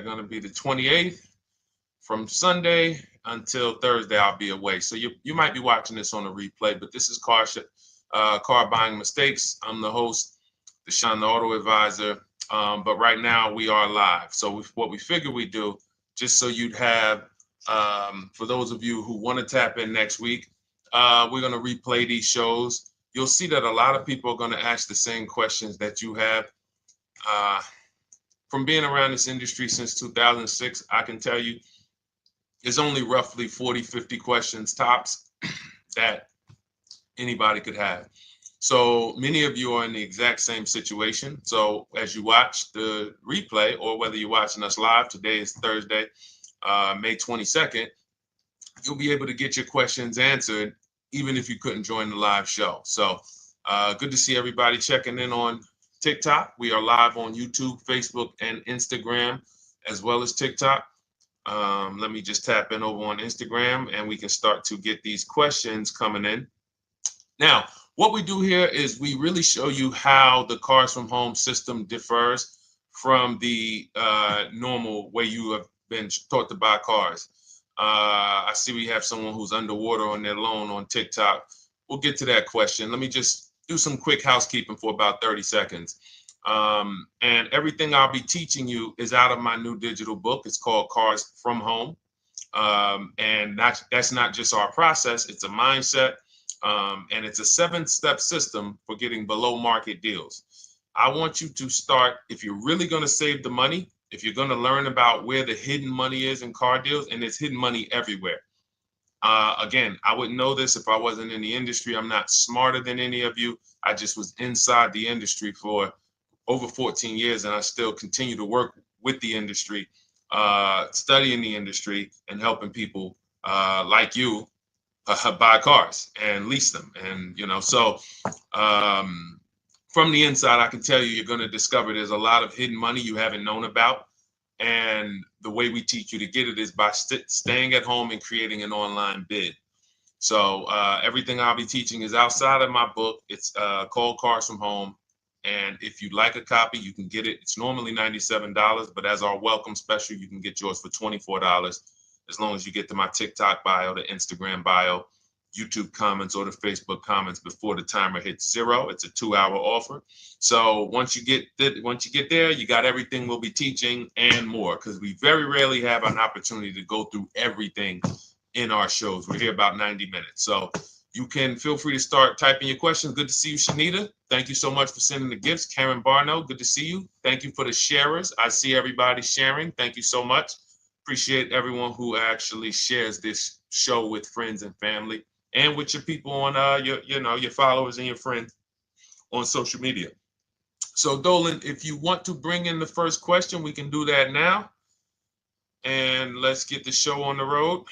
going to be the 28th. From Sunday until Thursday, I'll be away. So you might be watching this on a replay, but this is Car Buying Mistakes. I'm the host, Deshone the Auto Advisor. But right now we are live. So what we figured we'd do, just so you'd have, for those of you who want to tap in next week, we're going to replay these shows. You'll see that a lot of people are going to ask the same questions that you have. From being around this industry since 2006, I can tell you, there's only roughly 40, 50 questions tops that anybody could have. So many of you are in the exact same situation. So as you watch the replay, or whether you're watching us live, today is Thursday, May 22nd, you'll be able to get your questions answered, even if you couldn't join the live show. So good to see everybody checking in on TikTok. We are live on YouTube, Facebook, and Instagram, as well as TikTok. Let me just tap in over on Instagram and we can start to get these questions coming in. Now, what we do here is we really show you how the Cars from Home system differs from the normal way you have been taught to buy cars. I see we have someone who's underwater on their loan on TikTok. We'll get to that question. Let me just do some quick housekeeping for about 30 seconds. And everything I'll be teaching you is out of my new digital book. It's called Cars from Home. And that's not just our process, it's a mindset. And it's a 7-step system for getting below market deals. I want you to start, if you're really going to save the money, if you're going to learn about where the hidden money is in car deals, and there's hidden money everywhere. Again, I wouldn't know this if I wasn't in the industry. I'm not smarter than any of you. I just was inside the industry for over 14 years, and I still continue to work with the industry, studying the industry and helping people like you buy cars and lease them. And, so from the inside, I can tell you, you're going to discover there's a lot of hidden money you haven't known about. And the way we teach you to get it is by staying at home and creating an online bid. So everything I'll be teaching is outside of my book. It's called Cars from Home. And if you'd like a copy, you can get it. It's normally $97, but as our welcome special, you can get yours for $24, as long as you get to my TikTok bio, the Instagram bio, YouTube comments, or the Facebook comments before the timer hits 0. It's a 2-hour offer. So once you get there, you got everything we'll be teaching and more, because we very rarely have an opportunity to go through everything in our shows. We're here about 90 minutes. So you can feel free to start typing your questions. Good to see you, Shanita. Thank you so much for sending the gifts. Karen Barno, good to see you. Thank you for the sharers. I see everybody sharing. Thank you so much. Appreciate everyone who actually shares this show with friends and family, and with your people on your followers and your friends on social media. So Dolan, if you want to bring in the first question, we can do that now. And let's get the show on the road.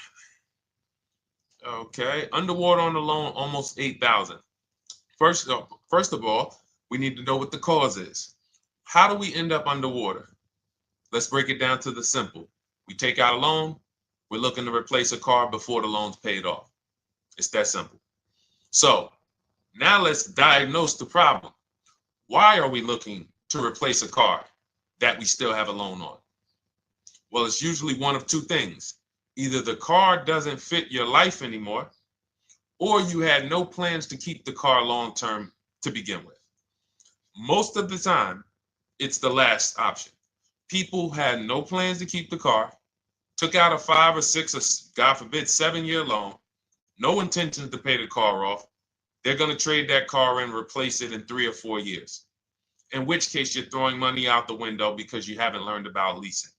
Okay, underwater on the loan, almost 8,000. First of all, we need to know what the cause is. How do we end up underwater? Let's break it down to the simple. We take out a loan, we're looking to replace a car before the loan's paid off. It's that simple. So now let's diagnose the problem. Why are we looking to replace a car that we still have a loan on? Well, it's usually one of two things. Either the car doesn't fit your life anymore, or you had no plans to keep the car long-term to begin with. Most of the time, it's the last option. People had no plans to keep the car, took out a 5 or 6 or God forbid 7-year loan, no intentions to pay the car off. They're going to trade that car in, replace it in 3 or 4 years. In which case you're throwing money out the window because you haven't learned about leasing.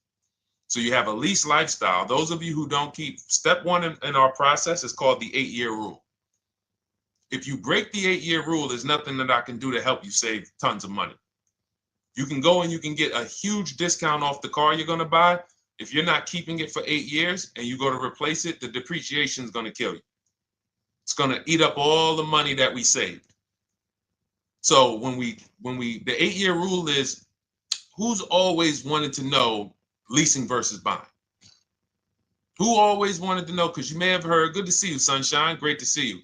So you have a lease lifestyle. Those of you who don't keep, step 1 in our process is called the 8-year rule. If you break the 8-year rule, there's nothing that I can do to help you save tons of money. You can go and you can get a huge discount off the car you're going to buy. If you're not keeping it for 8 years and you go to replace it, the depreciation is going to kill you. It's going to eat up all the money that we saved. So the 8-year rule is, who's always wanted to know leasing versus buying? Who always wanted to know? Because you may have heard, good to see you, Sunshine. Great to see you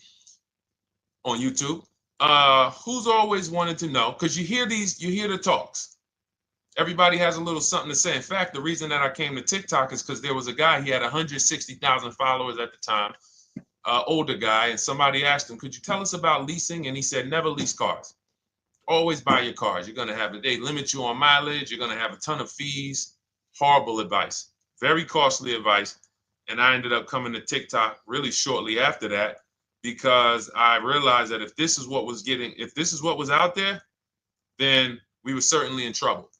on YouTube. Who's always wanted to know? Because you hear the talks. Everybody has a little something to say. In fact, the reason that I came to TikTok is because there was a guy, he had 160,000 followers at the time, older guy, and somebody asked him, could you tell us about leasing? And he said, never lease cars. Always buy your cars. You're going to have they limit you on mileage. You're going to have a ton of fees. Horrible advice. Very costly advice. And I ended up coming to TikTok really shortly after that because I realized that if this is what was out there, then we were certainly in trouble.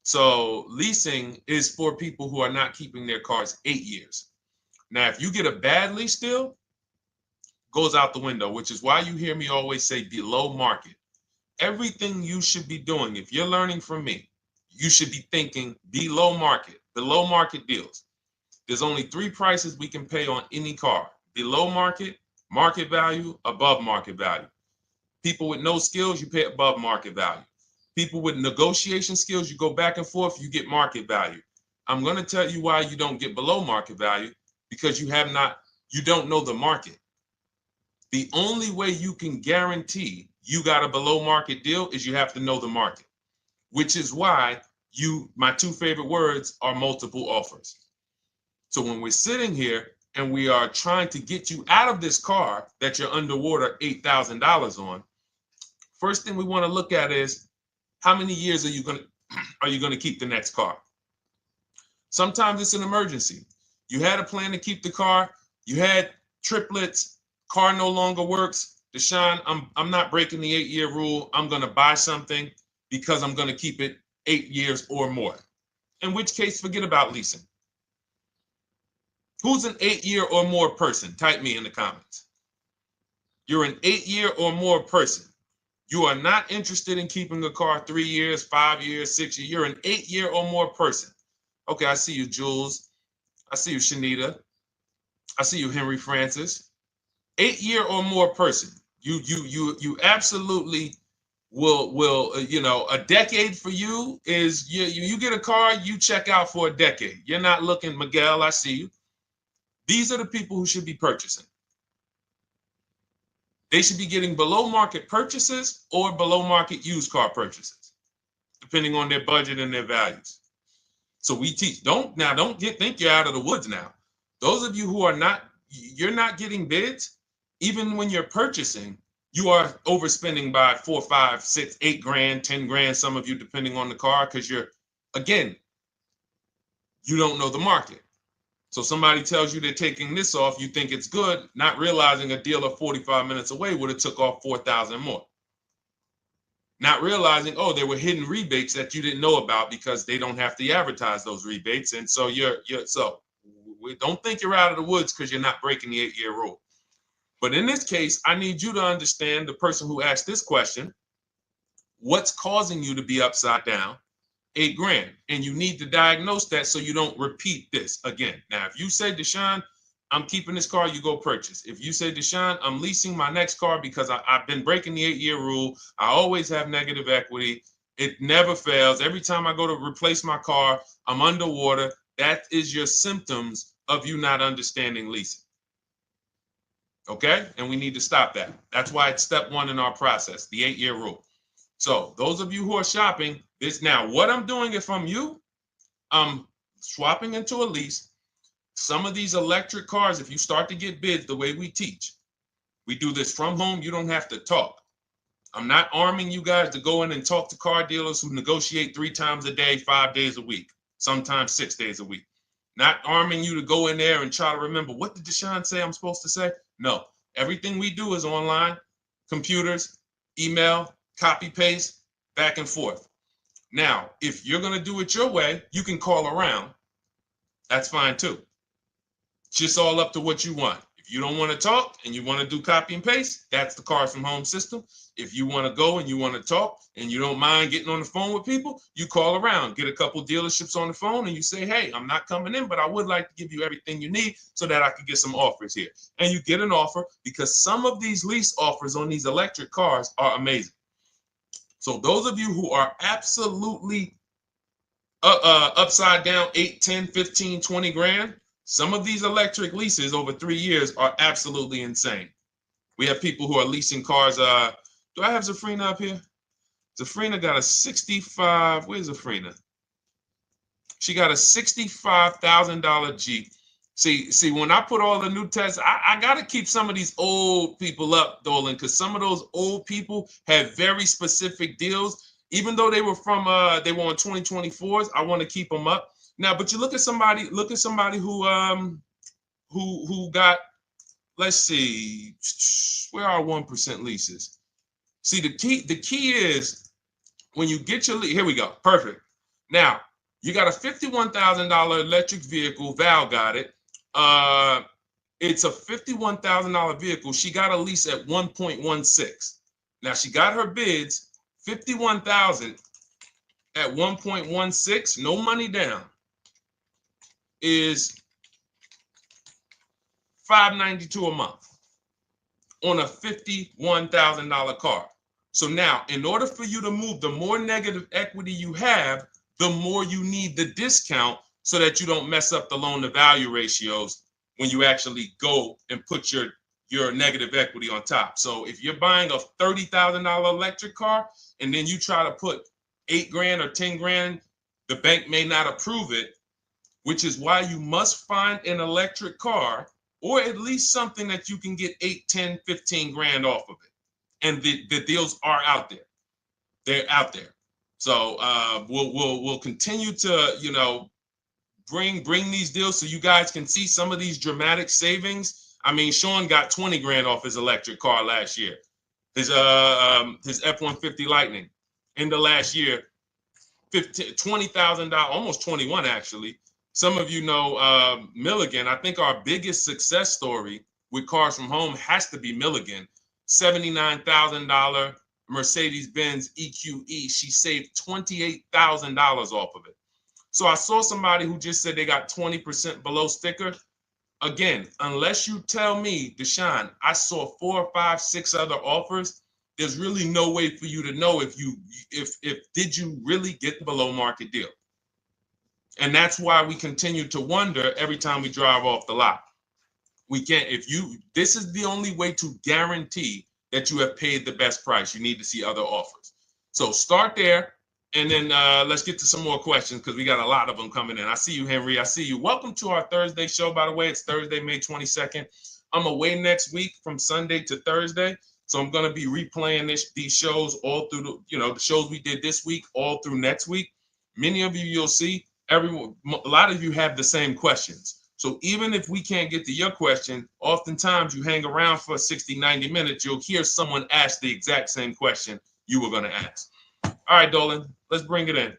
So leasing is for people who are not keeping their cars 8 years. Now, if you get a bad lease deal, goes out the window, which is why you hear me always say below market. Everything you should be doing, if you're learning from me, you should be thinking below market deals. There's only 3 prices we can pay on any car: below market, market value, above market value. People with no skills, you pay above market value. People with negotiation skills, you go back and forth, you get market value. I'm going to tell you why you don't get below market value, because you don't know the market. The only way you can guarantee you got a below market deal is you have to know the market, which is why my 2 favorite words are multiple offers. So when we're sitting here and we are trying to get you out of this car that you're underwater $8,000 on, first thing we want to look at is how many years are you going to keep the next car? Sometimes it's an emergency. You had a plan to keep the car, you had triplets, car no longer works. Deshone, I'm not breaking the 8-year rule. I'm going to buy something because I'm going to keep it 8 years or more. In which case, forget about leasing. Who's an 8-year or more person? Type me in the comments. You're an 8-year or more person. You are not interested in keeping a car 3 years, 5 years, 6 years. You're an 8-year or more person. Okay, I see you, Jules. I see you, Shanita. I see you, Henry Francis. 8-year or more person. You absolutely will a decade for you is you get a car, you check out for a decade. You're not looking, Miguel, I see you. These are the people who should be purchasing. They should be getting below market purchases or below market used car purchases, depending on their budget and their values. So we teach, think you're out of the woods now. Those of you who you're not getting bids, even when you're purchasing, you are overspending by 4, 5, 6, 8 grand, 10 grand, some of you, depending on the car, because you don't know the market. So somebody tells you they're taking this off, you think it's good, not realizing a dealer 45 minutes away would have took off 4,000 more. Not realizing, there were hidden rebates that you didn't know about because they don't have to advertise those rebates. And so we don't think you're out of the woods because you're not breaking the 8-year rule. But in this case, I need you to understand, the person who asked this question, what's causing you to be upside down 8 grand? And you need to diagnose that so you don't repeat this again. Now, if you say, Deshone, I'm keeping this car, you go purchase. If you say, Deshone, I'm leasing my next car because I've been breaking the 8-year rule, I always have negative equity, it never fails. Every time I go to replace my car, I'm underwater. That is your symptoms of you not understanding leasing. Okay? And we need to stop that. That's why it's step 1 in our process, the 8-year rule. So those of you who are shopping this now, what I'm doing, if I'm you, I'm swapping into a lease. Some of these electric cars, if you start to get bids the way we teach, we do this from home. You don't have to talk. I'm not arming you guys to go in and talk to car dealers who negotiate 3 times a day, 5 days a week, sometimes 6 days a week. Not arming you to go in there and try to remember, what did Deshone say I'm supposed to say? No, everything we do is online, computers, email, copy, paste, back and forth. Now, if you're going to do it your way, you can call around. That's fine too. It's just all up to what you want. If you don't want to talk and you want to do copy and paste, that's the Cars from Home system. If you want to go and you want to talk and you don't mind getting on the phone with people, you call around, get a couple dealerships on the phone, and you say, hey, I'm not coming in, but I would like to give you everything you need so that I can get some offers here. And you get an offer, because some of these lease offers on these electric cars are amazing. So those of you who are absolutely upside down 8, 10, 15, 20 grand, some of these electric leases over 3 years are absolutely insane. We have people who are leasing cars. Do I have Zafrina up here? Zafrina got a 65. Where's Zafrina? She got a $65,000 Jeep. See, when I put all the new tests, I got to keep some of these old people up, Dolan, because some of those old people have very specific deals. Even though they were on 2024s, I want to keep them up. Now, but you look at somebody who got, let's see, where are 1% leases? See, the key is when you get your lease, here we go, perfect. Now, you got a $51,000 electric vehicle, Val got it. It's a $51,000 vehicle. She got a lease at 1.16. Now she got her bids, 51,000 at 1.16, no money down, is $592 a month on a $51,000 car. So now, in order for you to move, the more negative equity you have, the more you need the discount so that you don't mess up the loan to value ratios when you actually go and put your negative equity on top. So if you're buying a $30,000 electric car and then you try to put $8,000 or $10,000, the bank may not approve it, which is why you must find an electric car or at least something that you can get 8, 10, 15 grand off of it. And the deals are out there. They're out there. So we'll continue to, bring these deals so you guys can see some of these dramatic savings. I mean, Sean got 20 grand off his electric car last year. His F-150 Lightning in the last year, $20,000, almost 21 actually. Some of you know Milligan. I think our biggest success story with Cars from Home has to be Milligan. $79,000 Mercedes-Benz EQE. She saved $28,000 off of it. So I saw somebody who just said they got 20% below sticker. Again, unless you tell me, Deshone, I saw 4, 5, 6 other offers, there's really no way for you to know if did you really get the below market deal. And that's why we continue to wonder every time we drive off the lot. We can't, this is the only way to guarantee that you have paid the best price. You need to see other offers. So start there. And then let's get to some more questions because we got a lot of them coming in. I see you, Henry. I see you. Welcome to our Thursday show, by the way. It's Thursday, May 22nd. I'm away next week from Sunday to Thursday. So I'm going to be replaying these shows all through, the shows we did this week, all through next week. Many of you, you'll see, a lot of you have the same questions. So even if we can't get to your question, oftentimes you hang around for 60, 90 minutes, you'll hear someone ask the exact same question you were going to ask. All right, Dolan, let's bring it in.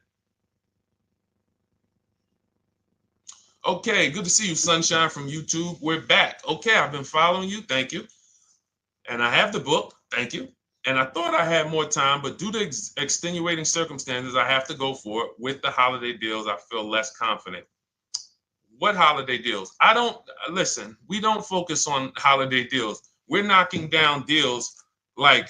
Okay, good to see you, Sunshine from YouTube. We're back. Okay, I've been following you. Thank you. And I have the book. Thank you. And I thought I had more time, but due to extenuating circumstances, I have to go for it. With the holiday deals, I feel less confident. What holiday deals? Listen, we don't focus on holiday deals. We're knocking down deals like,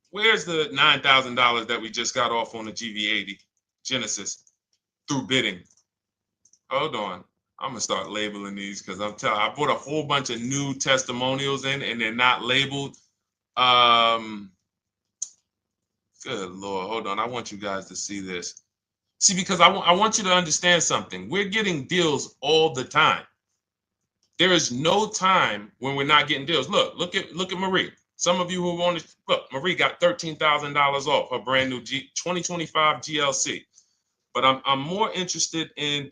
where's the $9,000 that we just got off on the GV80 Genesis through bidding? Hold on. I'm going to start labeling these because I bought a whole bunch of new testimonials in and they're not labeled. Good Lord. Hold on. I want you guys to see this. See, because I want you to understand something. We're getting deals all the time. There is no time when we're not getting deals. Look at Marie. Some of you who want to look, Marie got $13,000 off her brand new 2025 GLC. But I'm more interested sorry,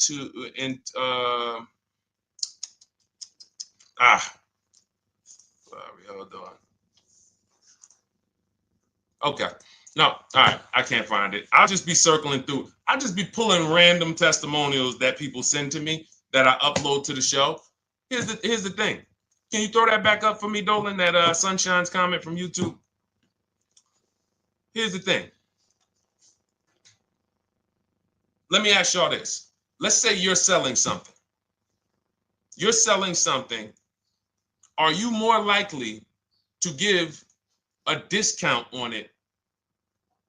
hold on. Okay. No, all right, I can't find it. I'll just be circling through. I'll just be pulling random testimonials that people send to me that I upload to the show. Here's the thing. Can you throw that back up for me, Dolan, that Sunshine's comment from YouTube? Here's the thing. Let me ask y'all this. Let's say you're selling something. You're selling something. Are you more likely to give a discount on it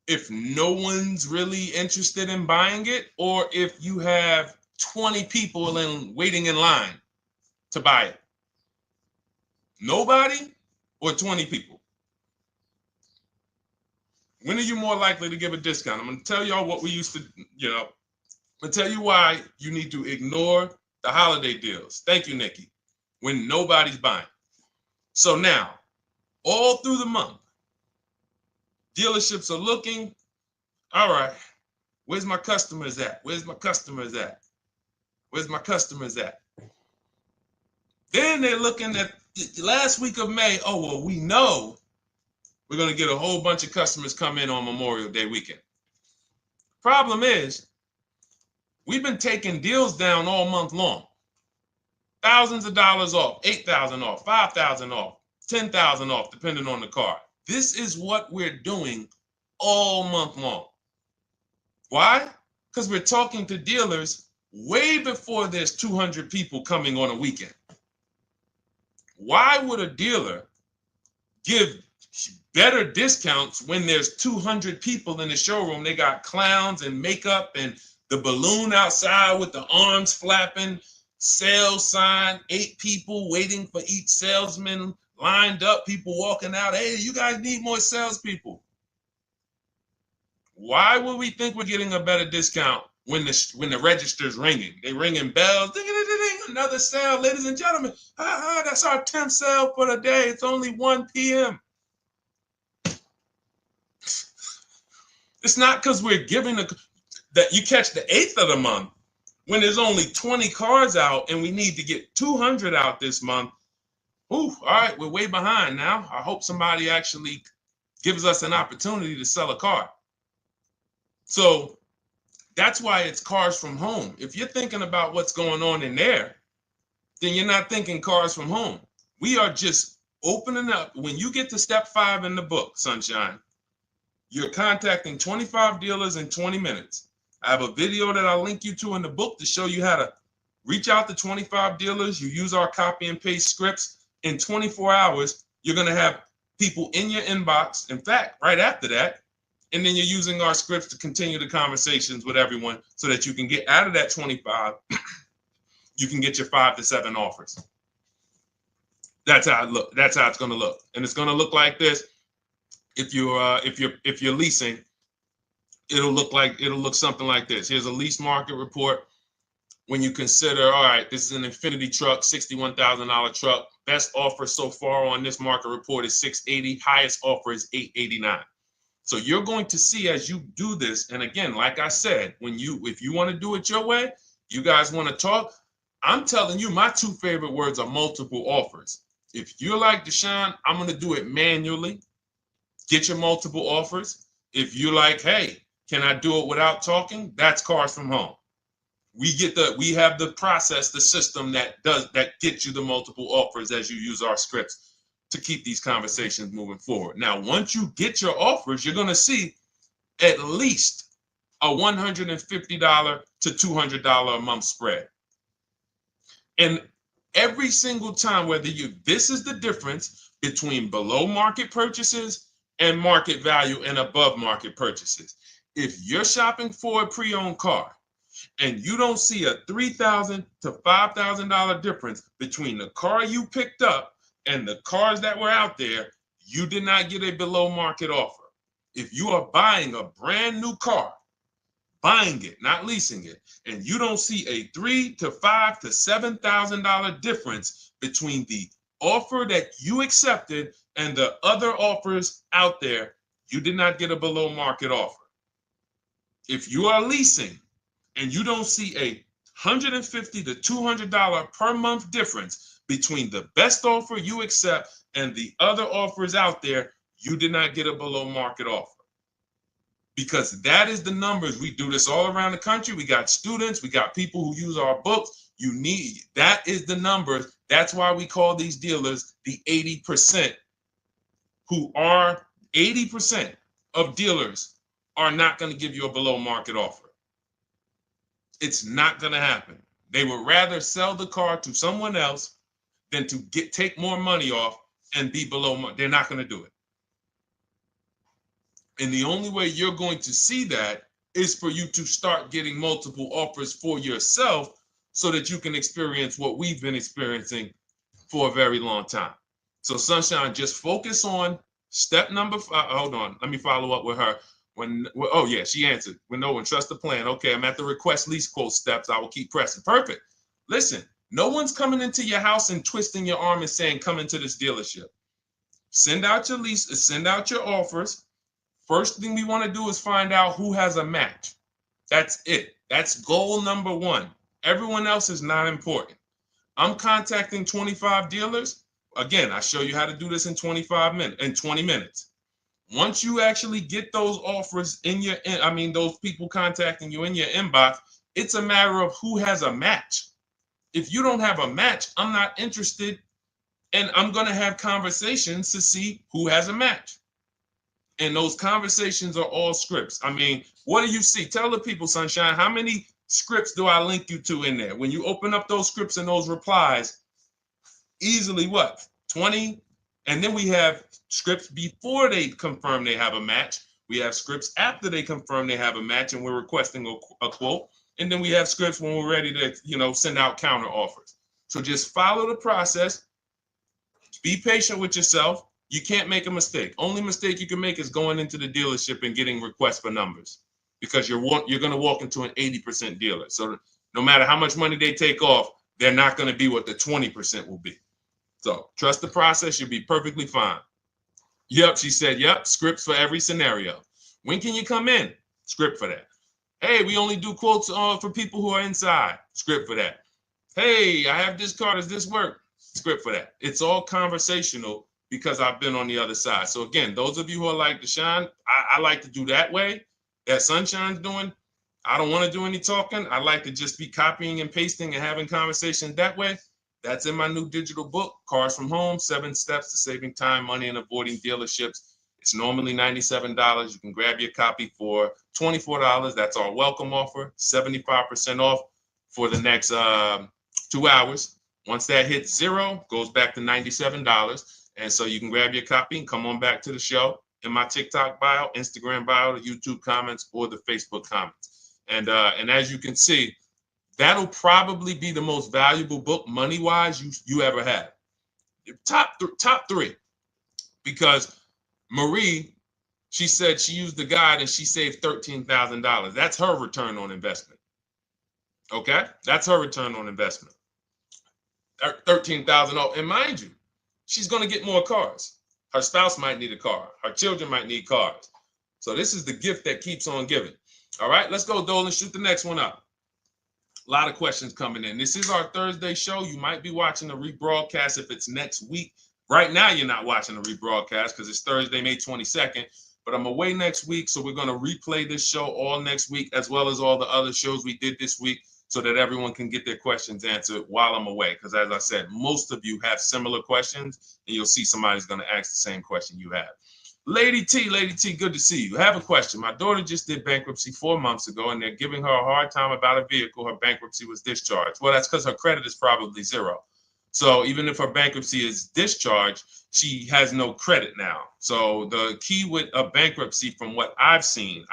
if no one's really interested in buying it, or if you have 20 people waiting in line to buy it? Nobody or 20 people? When are you more likely to give a discount? I'm going to tell y'all what we used to, I'm going to tell you why you need to ignore the holiday deals. Thank you, Nikki. When nobody's buying. So now, all through the month, dealerships are looking, all right, where's my customers at? Where's my customers at? Where's my customers at? Then they're looking at the last week of May. Oh, well, we know we're going to get a whole bunch of customers come in on Memorial Day weekend. Problem is, we've been taking deals down all month long. Thousands of dollars off, 8,000 off, 5,000 off, 10,000 off, depending on the car. This is what we're doing all month long. Why? Because we're talking to dealers way before there's 200 people coming on a weekend. Why would a dealer give better discounts when there's 200 people in the showroom? They got clowns and makeup and the balloon outside with the arms flapping, sales sign, 8 people waiting for each salesman lined up, people walking out. Hey, you guys need more salespeople. Why would we think we're getting a better discount when the register's ringing? They ringing bells, ding, ding, ding, ding, another sale, ladies and gentlemen. That's our 10th sale for the day. It's only 1 p.m. It's not because we're giving that you catch the 8th of the month when there's only 20 cars out and we need to get 200 out this month. Ooh, all right, we're way behind now. I hope somebody actually gives us an opportunity to sell a car. So that's why it's cars from home. If you're thinking about what's going on in there, then you're not thinking cars from home. We are just opening up. When you get to step 5 in the book, Sunshine, you're contacting 25 dealers in 20 minutes. I have a video that I'll link you to in the book to show you how to reach out to 25 dealers. You use our copy and paste scripts. In 24 hours, you're going to have people in your inbox. In fact, right after that, and then you're using our scripts to continue the conversations with everyone so that you can get out of that 25, you can get your 5 to 7 offers. That's how it look. That's how it's going to look. And it's going to look like this. If you're leasing, it'll look something like this. Here's a lease market report. When you consider, all right, this is an Infinity truck, $61,000 truck. Best offer so far on this market report is $680. Highest offer is $889. So you're going to see as you do this, and again, like I said, if you want to do it your way, you guys want to talk, I'm telling you, my 2 favorite words are multiple offers. If you're like Deshone, I'm going to do it manually. Get your multiple offers. If you're like, hey, can I do it without talking? That's cars from home. We have the process, the system that gets you the multiple offers as you use our scripts to keep these conversations moving forward. Now, once you get your offers, you're going to see at least a $150 to $200 a month spread. And every single time, this is the difference between below market purchases and market value and above market purchases. If you're shopping for a pre-owned car and you don't see a $3,000 to $5,000 difference between the car you picked up and the cars that were out there, you did not get a below market offer. If you are buying a brand new car, buying it, not leasing it, and you don't see a $3,000 to $5,000 to $7,000 difference between the offer that you accepted and the other offers out there, you did not get a below market offer. If you are leasing and you don't see a $150 to $200 per month difference between the best offer you accept and the other offers out there, you did not get a below market offer. Because that is the numbers. We do this all around the country. We got students, we got people who use our books. That is the numbers. That's why we call these dealers the 80%, who are 80% of dealers are not going to give you a below market offer. It's not going to happen. They would rather sell the car to someone else than to take more money off and be below market. They're not going to do it. And the only way you're going to see that is for you to start getting multiple offers for yourself so that you can experience what we've been experiencing for a very long time. So Sunshine, just focus on Step number 5. Hold on. Let me follow up with her. Oh yeah, she answered. When trust the plan. Okay, I'm at the request lease quote steps. I will keep pressing. Perfect. Listen, no one's coming into your house and twisting your arm and saying, come into this dealership. Send out your lease, send out your offers. First thing we want to do is find out who has a match. That's it. That's goal number 1. Everyone else is not important. I'm contacting 25 dealers. Again, I show you how to do this in 20 minutes. Once you actually get those offers those people contacting you in your inbox, it's a matter of who has a match. If you don't have a match, I'm not interested, and I'm going to have conversations to see who has a match. And those conversations are all scripts. I mean, what do you see? Tell the people, Sunshine, how many scripts do I link you to in there? When you open up those scripts and those replies, easily what? 20? And then we have scripts before they confirm they have a match. We have scripts after they confirm they have a match and we're requesting a quote. And then we have scripts when we're ready to, send out counter offers. So just follow the process. Be patient with yourself. You can't make a mistake. Only mistake you can make is going into the dealership and getting requests for numbers, because you're going to walk into an 80% dealer. So no matter how much money they take off, they're not going to be what the 20% will be. So trust the process. You'll be perfectly fine. Yep, she said, yep, scripts for every scenario. When can you come in? Script for that. Hey, we only do quotes for people who are inside. Script for that. Hey, I have this car. Does this work? Script for that. It's all conversational because I've been on the other side. So again, those of you who are like Deshone, I like to do that way, that Sunshine's doing. I don't want to do any talking. I like to just be copying and pasting and having conversations that way. That's in my new digital book, Cars from Home, 7 Steps to Saving Time, Money, and Avoiding Dealerships. It's normally $97. You can grab your copy for $24. That's our welcome offer, 75% off for the next 2 hours. Once that hits 0, goes back to $97. And so you can grab your copy and come on back to the show in my TikTok bio, Instagram bio, the YouTube comments, or the Facebook comments. And as you can see, that'll probably be the most valuable book money-wise you ever had. Top 3. Because Marie, she said she used the guide and she saved $13,000. That's her return on investment. Okay? That's her return on investment. $13,000. And mind you, she's going to get more cars. Her spouse might need a car. Her children might need cars. So this is the gift that keeps on giving. All right, let's go, Dolan. Shoot the next one up. A lot of questions coming in. This is our Thursday show. You might be watching the rebroadcast if it's next week. Right now, you're not watching the rebroadcast because it's Thursday, May 22nd. But I'm away next week, so we're going to replay this show all next week, as well as all the other shows we did this week, so that everyone can get their questions answered while I'm away. Because as I said, most of you have similar questions, and you'll see somebody's going to ask the same question you have. Lady T, good to see you. I have a question. My daughter just did bankruptcy 4 months ago, and they're giving her a hard time about a vehicle. Her bankruptcy was discharged. Well, that's because her credit is probably 0. So even if her bankruptcy is discharged, she has no credit now. So the key with a bankruptcy, from what I've seen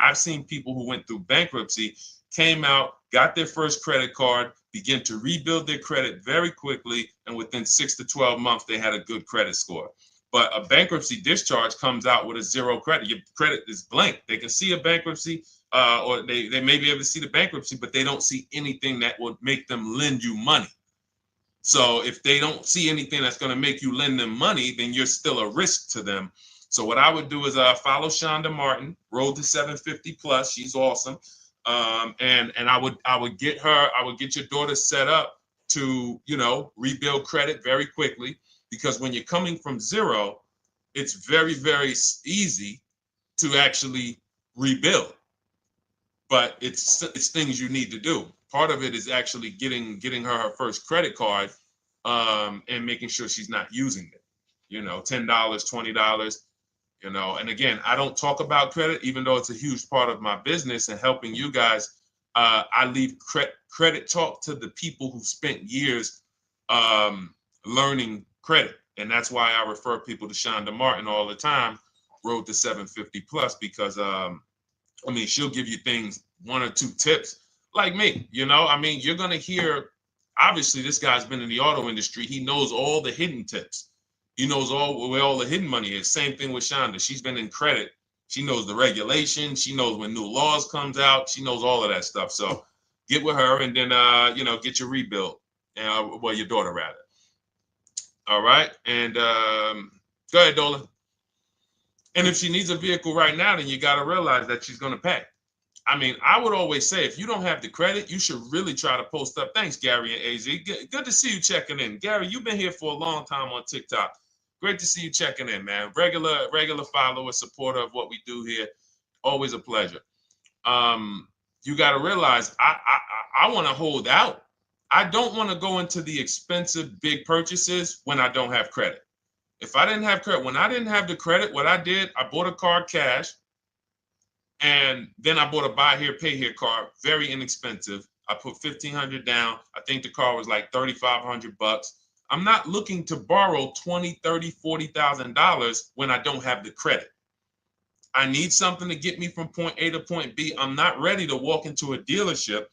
people who went through bankruptcy, came out, got their first credit card, began to rebuild their credit very quickly, and within 6 to 12 months, they had a good credit score. But a bankruptcy discharge comes out with a 0 credit. Your credit is blank. They can see a bankruptcy, or they may be able to see the bankruptcy, but they don't see anything that would make them lend you money. So if they don't see anything that's going to make you lend them money, then you're still a risk to them. So what I would do is follow Shonda Martin, Road to 750 Plus. She's awesome. And I would get your daughter set up to, rebuild credit very quickly, because when you're coming from 0, it's very, very easy to actually rebuild. But it's things you need to do. Part of it is actually getting her first credit card, and making sure she's not using it. $10, $20. And again, I don't talk about credit, even though it's a huge part of my business and helping you guys. I leave credit talk to the people who spent years learning credit. And that's why I refer people to Shonda Martin all the time, Road to 750 Plus, because she'll give you things, 1 or 2 tips, like me. You're going to hear, obviously, this guy's been in the auto industry. He knows all the hidden tips. He knows where all the hidden money is. Same thing with Shonda. She's been in credit. She knows the regulation. She knows when new laws comes out. She knows all of that stuff. So get with her and then, get your rebuild. Well, your daughter rather. All right. And go ahead, Dolan. And if she needs a vehicle right now, then you got to realize that she's going to pay. I mean, I would always say if you don't have the credit, you should really try to post up. Thanks, Gary and AZ. Good to see you checking in. Gary, you've been here for a long time on TikTok. Great to see you checking in, man. Regular follower, supporter of what we do here. Always a pleasure. You got to realize I want to hold out. I don't want to go into the expensive big purchases when I don't have credit. If I didn't have credit, when I didn't have the credit, what I did, I bought a car cash, and then I bought a buy here, pay here card, very inexpensive. I put $1,500 down. I think the car was like $3,500. I'm not looking to borrow $20,000, $30,000, $40,000 when I don't have the credit. I need something to get me from point A to point B. I'm not ready to walk into a dealership,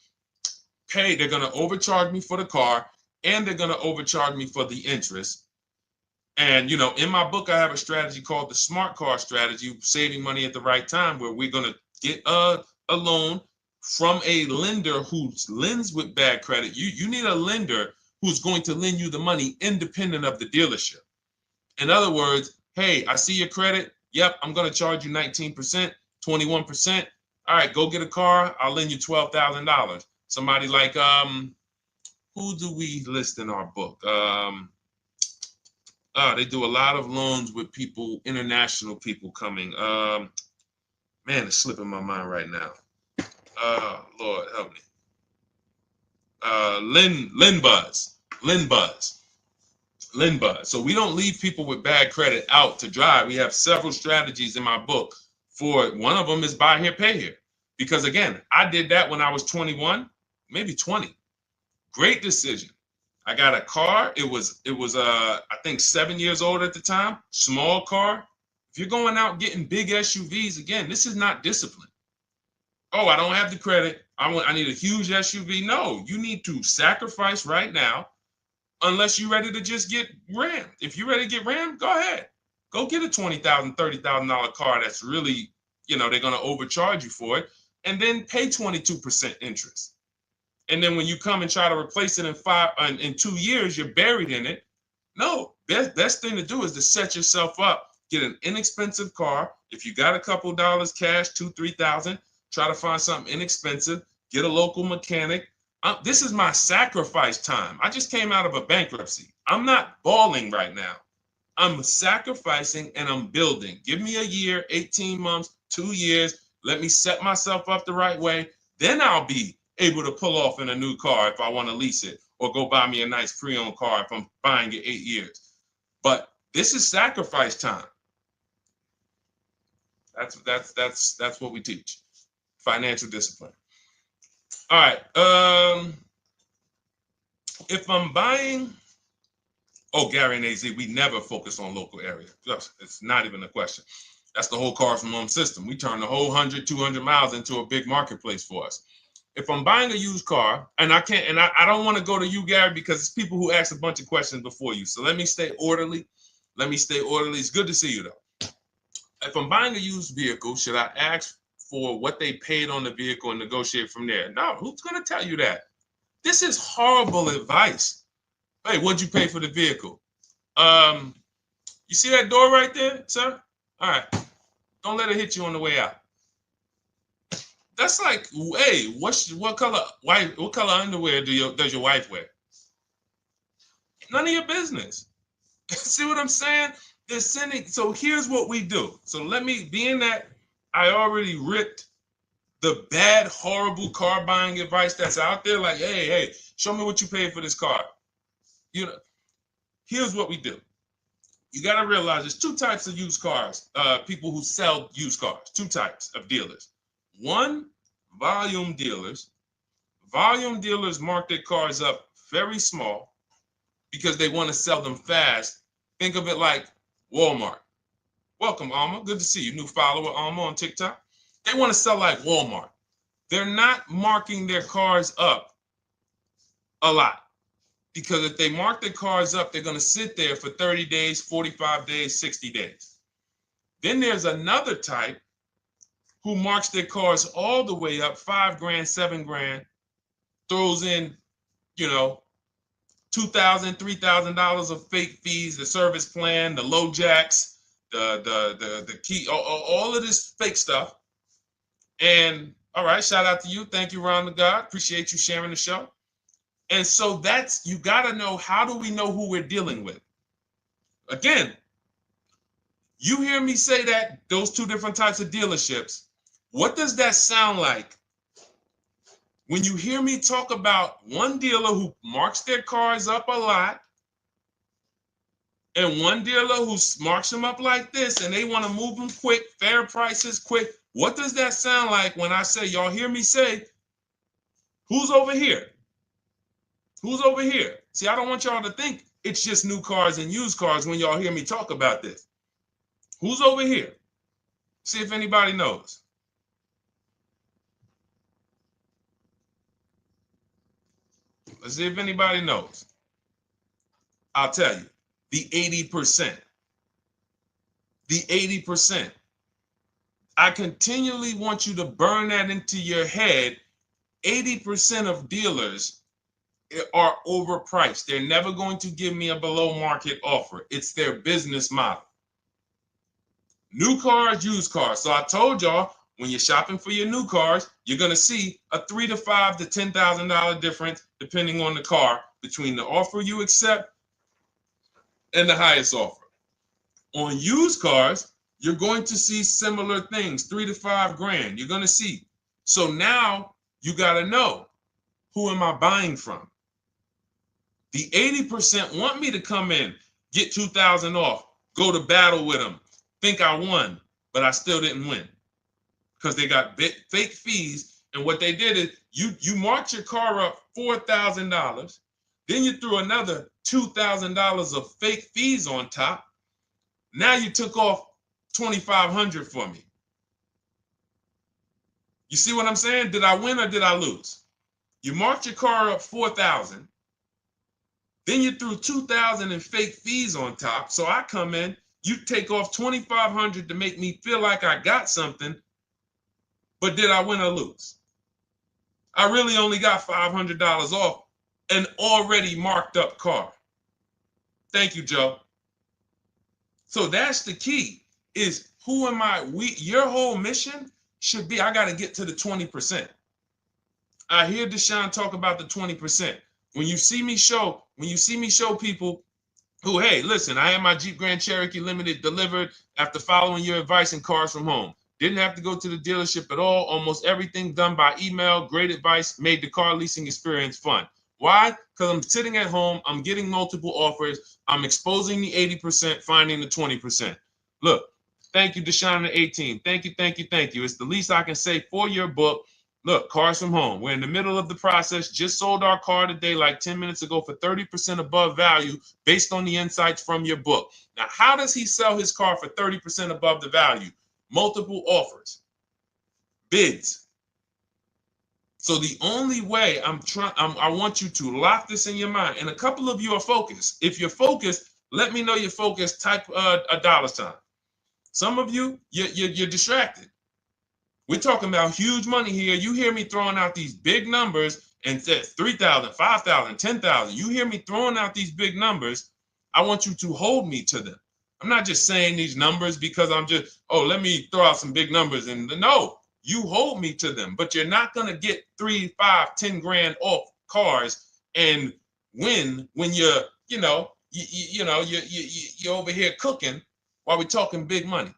pay. They're going to overcharge me for the car, and they're going to overcharge me for the interest. And, in my book, I have a strategy called the smart car strategy, saving money at the right time, where we're going to get a loan from a lender who lends with bad credit. You need a lender who's going to lend you the money independent of the dealership. In other words, hey, I see your credit. Yep, I'm going to charge you 19%, 21%. All right, go get a car. I'll lend you $12,000. Somebody like, who do we list in our book? They do a lot of loans with people, international people coming. Man, it's slipping my mind right now. Lord help me. Linbuzz. So we don't leave people with bad credit out to dry. We have several strategies in my book for it. One of them is buy here, pay here. Because again, I did that when I was 21, maybe 20. Great decision. I got a car. It was I think 7 years old at the time. Small car. If you're going out getting big SUVs, again, this is not discipline. Oh, I don't have the credit. I need a huge SUV. No, you need to sacrifice right now, unless you're ready to just get rammed. If you're ready to get rammed, go ahead. Go get a $20,000, $30,000 car that's really, they're going to overcharge you for it, and then pay 22% interest. And then when you come and try to replace it in 2 years, you're buried in it. No, best thing to do is to set yourself up. Get an inexpensive car. If you got a couple dollars cash, $2,000, $3,000, try to find something inexpensive. Get a local mechanic. This is my sacrifice time. I just came out of a bankruptcy. I'm not balling right now. I'm sacrificing and I'm building. Give me a year, 18 months, 2 years. Let me set myself up the right way. Then I'll be able to pull off in a new car if I want to lease it, or go buy me a nice pre-owned car if I'm buying it 8 years. But this is sacrifice time. That's what we teach. Financial discipline. All right. If I'm buying, Gary and AZ, we never focus on local area. It's not even a question. That's the whole car from home system. We turn the whole 100, 200 miles into a big marketplace for us. If I'm buying a used car, and I can't, and I don't want to go to you, Gary, because it's people who ask a bunch of questions before you. So let me stay orderly. It's good to see you, though. If I'm buying a used vehicle, should I ask for what they paid on the vehicle and negotiate from there? No, who's going to tell you that? This is horrible advice. Hey, what'd you pay for the vehicle? You see that door right there, sir? All right. Don't let it hit you on the way out. That's like, hey, what color underwear does your wife wear? None of your business. See what I'm saying? They're sending. So here's what we do. So being that I already ripped the bad, horrible car buying advice that's out there, like, hey, show me what you paid for this car. Here's what we do. You got to realize there's two types of used cars, people who sell used cars, two types of dealers. One, volume dealers. Volume dealers mark their cars up very small because they want to sell them fast. Think of it like Walmart. Welcome, Alma. Good to see you. New follower, Alma, on TikTok. They want to sell like Walmart. They're not marking their cars up a lot. Because if they mark their cars up, they're going to sit there for 30 days, 45 days, 60 days. Then there's another type who marks their cars all the way up, 5 grand, 7 grand, throws in, you know, $2,000, $3,000 of fake fees, the service plan, the low jacks, the key, all of this fake stuff. And all right, shout out to you. Thank you, Ron the God. Appreciate you sharing the show. And so that's, you got to know, how do we know who we're dealing with? Again, you hear me say that, those two different types of dealerships. What does that sound like when you hear me talk about one dealer who marks their cars up a lot and one dealer who marks them up like this and they want to move them quick, fair prices, quick? What does that sound like when I say, y'all hear me say, who's over here? Who's over here? See, I don't want y'all to think it's just new cars and used cars when y'all hear me talk about this. Who's over here? See if anybody knows. Let's see if anybody knows. I'll tell you, the 80%. The 80%. I continually want you to burn that into your head. 80% of dealers are overpriced. They're never going to give me a below market offer. It's their business model. New cars, used cars. So I told y'all, when you're shopping for your new cars, you're going to see a $3,000 to $5,000 to $10,000 difference, depending on the car, between the offer you accept and the highest offer. On used cars, you're going to see similar things, 3 to 5 grand. You're going to see. So now you got to know, who am I buying from? The 80% want me to come in, get 2,000 off, go to battle with them, think I won, but I still didn't win because they got fake fees. And what they did is you marked your car up $4,000, then you threw another $2,000 of fake fees on top. Now you took off $2,500 for me. You see what I'm saying? Did I win or did I lose? You marked your car up $4,000. Then you threw $2,000 in fake fees on top. So I come in, you take off $2,500 to make me feel like I got something. But did I win or lose? I really only got $500 off an already marked up car. Thank you, Joe. So that's the key, is who am I? Your whole mission should be, I got to get to the 20%. I hear Deshone talk about the 20%. When you see me show people who, hey, listen, I had my Jeep Grand Cherokee Limited delivered after following your advice and cars from home. Didn't have to go to the dealership at all. Almost everything done by email. Great advice. Made the car leasing experience fun. Why? Because I'm sitting at home. I'm getting multiple offers. I'm exposing the 80%, finding the 20%. Look, thank you, Deshone the 18. Thank you, thank you, thank you. It's the least I can say for your book. Look, cars from home. We're in the middle of the process. Just sold our car today, like 10 minutes ago, for 30% above value based on the insights from your book. Now, how does he sell his car for 30% above the value? Multiple offers, bids. So the only way I want you to lock this in your mind. And a couple of you are focused. If you're focused, let me know you're focused. Type a $sign. Some of you, you're distracted. We're talking about huge money here. You hear me throwing out these big numbers and said 3,000, 5,000, 10,000. You hear me throwing out these big numbers. I want you to hold me to them. I'm not just saying these numbers because I'm just, let me throw out some big numbers. And no, you hold me to them, but you're not going to get 3, 5, 10 grand off cars and win when you're over here cooking while we're talking big money.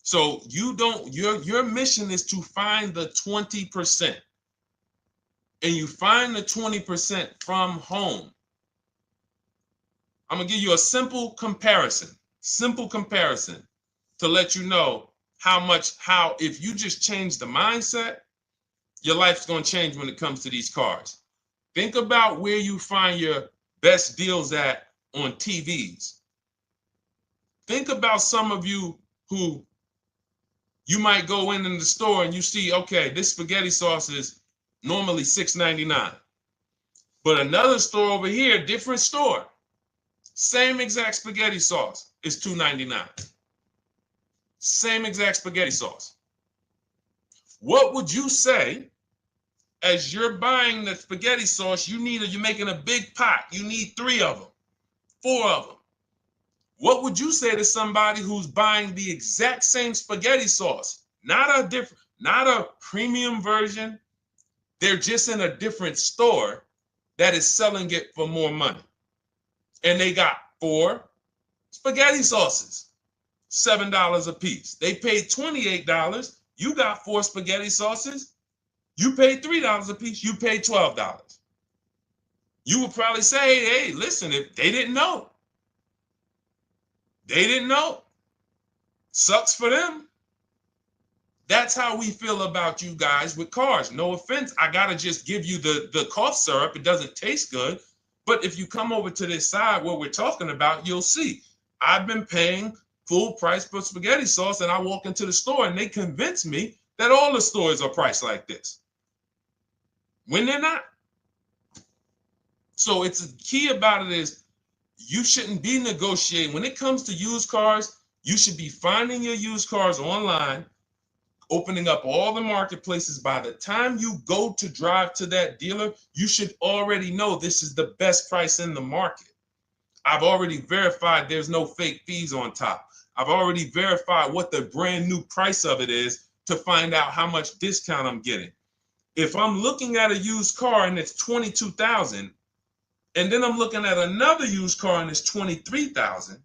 So your mission is to find the 20%. And you find the 20% from home. I'm going to give you a simple comparison to let you know how if you just change the mindset, your life's going to change when it comes to these cars. Think about where you find your best deals at on TVs. Think about some of you who you might go in the store and you see, okay, this spaghetti sauce is normally $6.99. But another store over here, different store, same exact spaghetti sauce is $2.99. Same exact spaghetti sauce. What would you say as you're buying the spaghetti sauce? You're making a big pot. You need 3 of them, 4 of them. What would you say to somebody who's buying the exact same spaghetti sauce? Not a premium version. They're just in a different store that is selling it for more money. And they got 4 spaghetti sauces, $7 a piece. They paid $28. You got 4 spaghetti sauces. You paid $3 a piece. You paid $12. You would probably say, hey, listen, if they didn't know. They didn't know. Sucks for them. That's how we feel about you guys with cars. No offense. I got to just give you the cough syrup. It doesn't taste good. But if you come over to this side where we're talking about, you'll see. I've been paying full price for spaghetti sauce, and I walk into the store and they convince me that all the stores are priced like this, when they're not. So it's the key about it is you shouldn't be negotiating. When it comes to used cars, you should be finding your used cars online, opening up all the marketplaces. By the time you go to drive to that dealer, you should already know this is the best price in the market. I've already verified there's no fake fees on top. I've already verified what the brand new price of it is to find out how much discount I'm getting. If I'm looking at a used car and it's $22,000, and then I'm looking at another used car and it's $23,000,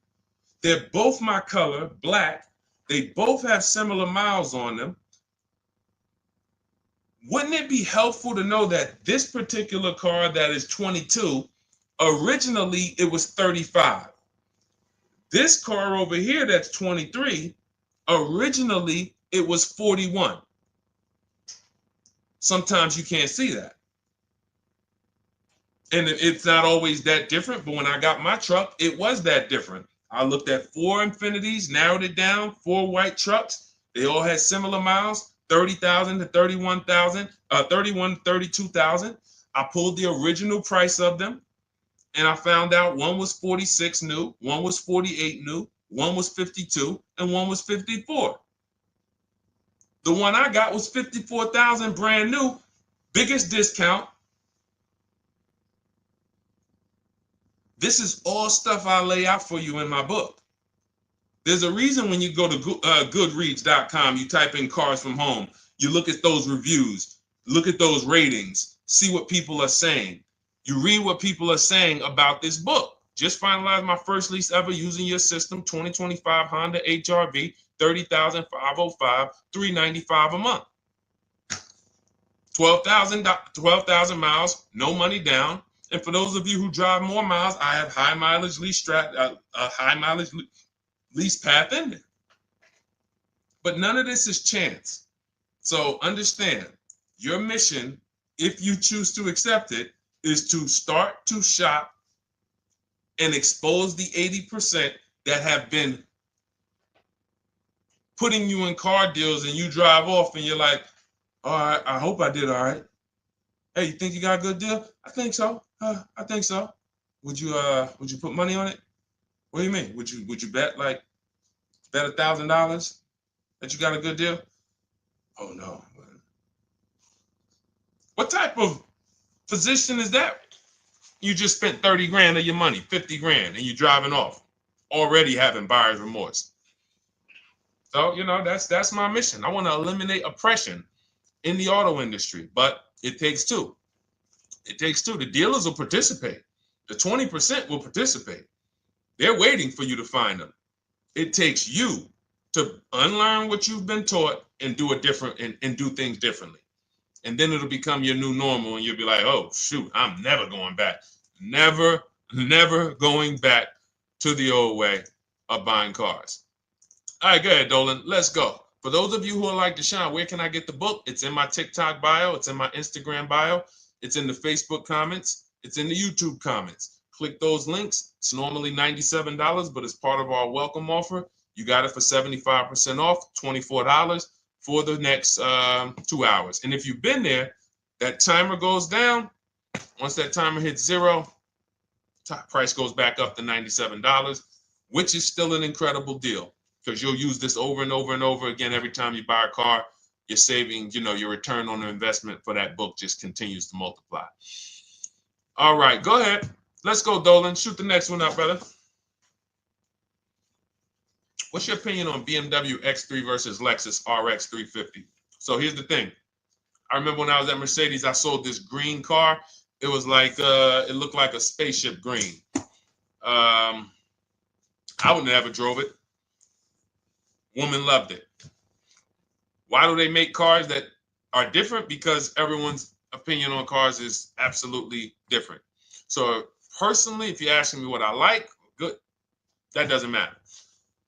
they're both my color, black. They both have similar miles on them. Wouldn't it be helpful to know that this particular car that is 22, originally it was 35. This car over here that's 23, originally it was 41. Sometimes you can't see that. And it's not always that different, but when I got my truck, it was that different. I looked at 4 Infinities, narrowed it down, 4 white trucks. They all had similar miles, 30,000 to 31,000, 31 to 32,000. I pulled the original price of them, and I found out one was 46 new, one was 48 new, one was 52, and one was 54. The one I got was 54,000 brand new, biggest discount. This is all stuff I lay out for you in my book. There's a reason when you go to Goodreads.com, you type in cars from home, you look at those reviews, look at those ratings, see what people are saying. You read what people are saying about this book. Just finalized my first lease ever using your system, 2025 Honda HR-V, 30,505, $395 a month. 12,000 miles, no money down. And for those of you who drive more miles, I have high mileage lease lease path in there. But none of this is chance. So understand, your mission, if you choose to accept it, is to start to shop and expose the 80% that have been putting you in car deals, and you drive off and you're like, all right, I hope I did all right. Hey, you think you got a good deal? I think so. I think so. Would you put money on it? What do you mean? Would you bet $1,000 that you got a good deal? Oh no. What type of position is that? You just spent 30 grand of your money, 50 grand, and you're driving off, already having buyer's remorse. So, that's my mission. I want to eliminate oppression in the auto industry, but it takes two. It takes two. The dealers will participate. The 20% will participate. They're waiting for you to find them. It takes you to unlearn what you've been taught and do it different and do things differently. And then it'll become your new normal, and you'll be like, oh, shoot, I'm never going back. Never going back to the old way of buying cars. All right, go ahead, Dolan. Let's go. For those of you who are like Deshone, where can I get the book? It's in my TikTok bio. It's in my Instagram bio. It's in the Facebook comments. It's in the YouTube comments. Click those links. It's normally $97, but it's part of our welcome offer. You got it for 75% off, $24 for the next 2 hours. And if you've been there, that timer goes down. Once that timer hits 0, top price goes back up to $97, which is still an incredible deal because you'll use this over and over and over again every time you buy a car. You're saving, your return on the investment for that book just continues to multiply. All right, go ahead. Let's go, Dolan. Shoot the next one up, brother. What's your opinion on BMW X3 versus Lexus RX 350? So here's the thing. I remember when I was at Mercedes, I sold this green car. It was like, it looked like a spaceship green. I would never drove it. Woman loved it. Why do they make cars that are different? Because everyone's opinion on cars is absolutely different. So personally, if you're asking me what I like, good, that doesn't matter.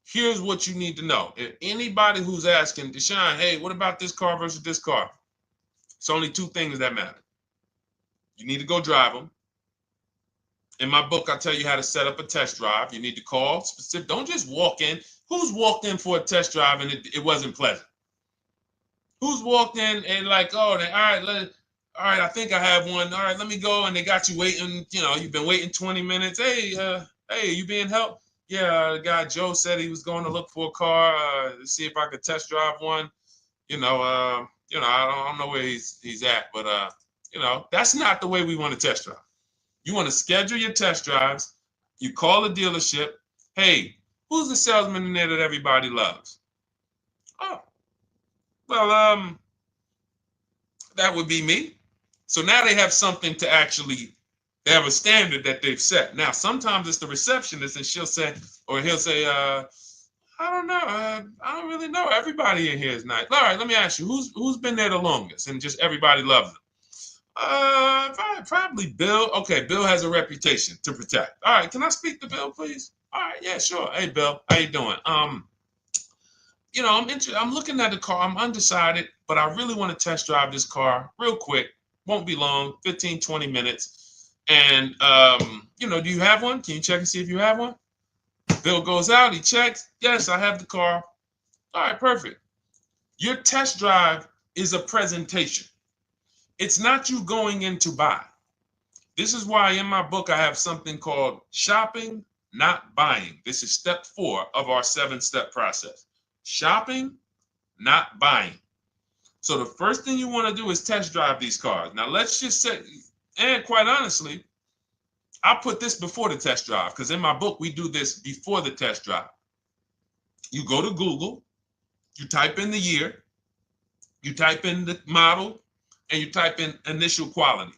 Here's what you need to know. If anybody who's asking, Deshone, hey, what about this car versus this car? It's only two things that matter. You need to go drive them. In my book, I tell you how to set up a test drive. You need to call specific. Don't just walk in. Who's walked in for a test drive and it wasn't pleasant? Who's walked in and like, oh, all right, I think I have one. All right, let me go. And they got you waiting. You've been waiting 20 minutes. Hey, you being helped? Yeah, the guy Joe said he was going to look for a car to see if I could test drive one. I don't know where he's at, but that's not the way we want to test drive. You want to schedule your test drives. You call the dealership. Hey, who's the salesman in there that everybody loves? Oh, well, that would be me. So now they have something to actually, they have a standard that they've set. Now, sometimes it's the receptionist and he'll say, I don't know. I don't really know. Everybody in here is nice. All right, let me ask you, who's been there the longest? And just everybody loves them. Probably Bill. Okay, Bill has a reputation to protect. All right, can I speak to Bill, please? All right, yeah, sure. Hey, Bill, how you doing? I'm looking at the car. I'm undecided, but I really want to test drive this car real quick. Won't be long, 15, 20 minutes. And do you have one? Can you check and see if you have one? Bill goes out, he checks. Yes, I have the car. All right, perfect. Your test drive is a presentation. It's not you going in to buy. This is why in my book I have something called shopping, not buying. This is step 4 of our 7-step process. Shopping, not buying. So the first thing you want to do is test drive these cars. Now let's just say, and quite honestly, I put this before the test drive because in my book we do this before the test drive. You go to Google, you type in the year, you type in the model, and you type in initial quality.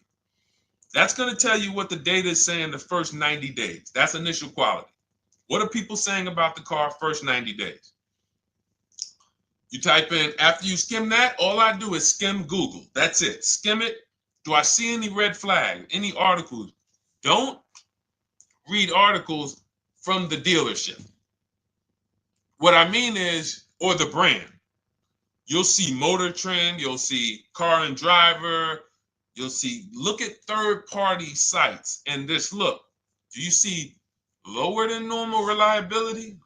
That's going to tell you what the data is saying the first 90 days. That's initial quality. What are people saying about the car first 90 days? You type in, after you skim that, all I do is skim Google. That's it. Skim it. Do I see any red flags, any articles? Don't read articles from the dealership. What I mean is, or the brand. You'll see Motor Trend, you'll see Car and Driver, look at third-party sites and just look. Do you see lower than normal reliability?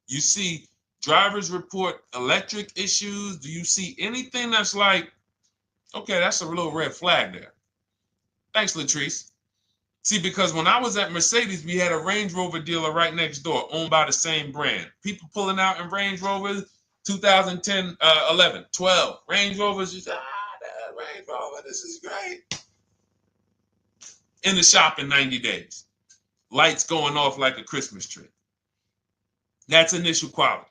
You see drivers report electric issues? Do you see anything that's like, okay, that's a little red flag there? Thanks, Latrice. See, because when I was at Mercedes, we had a Range Rover dealer right next door owned by the same brand. People pulling out in Range Rovers, 2010, 11, 12. Range Rovers, just, that Range Rover, this is great. In the shop in 90 days. Lights going off like a Christmas tree. That's initial quality.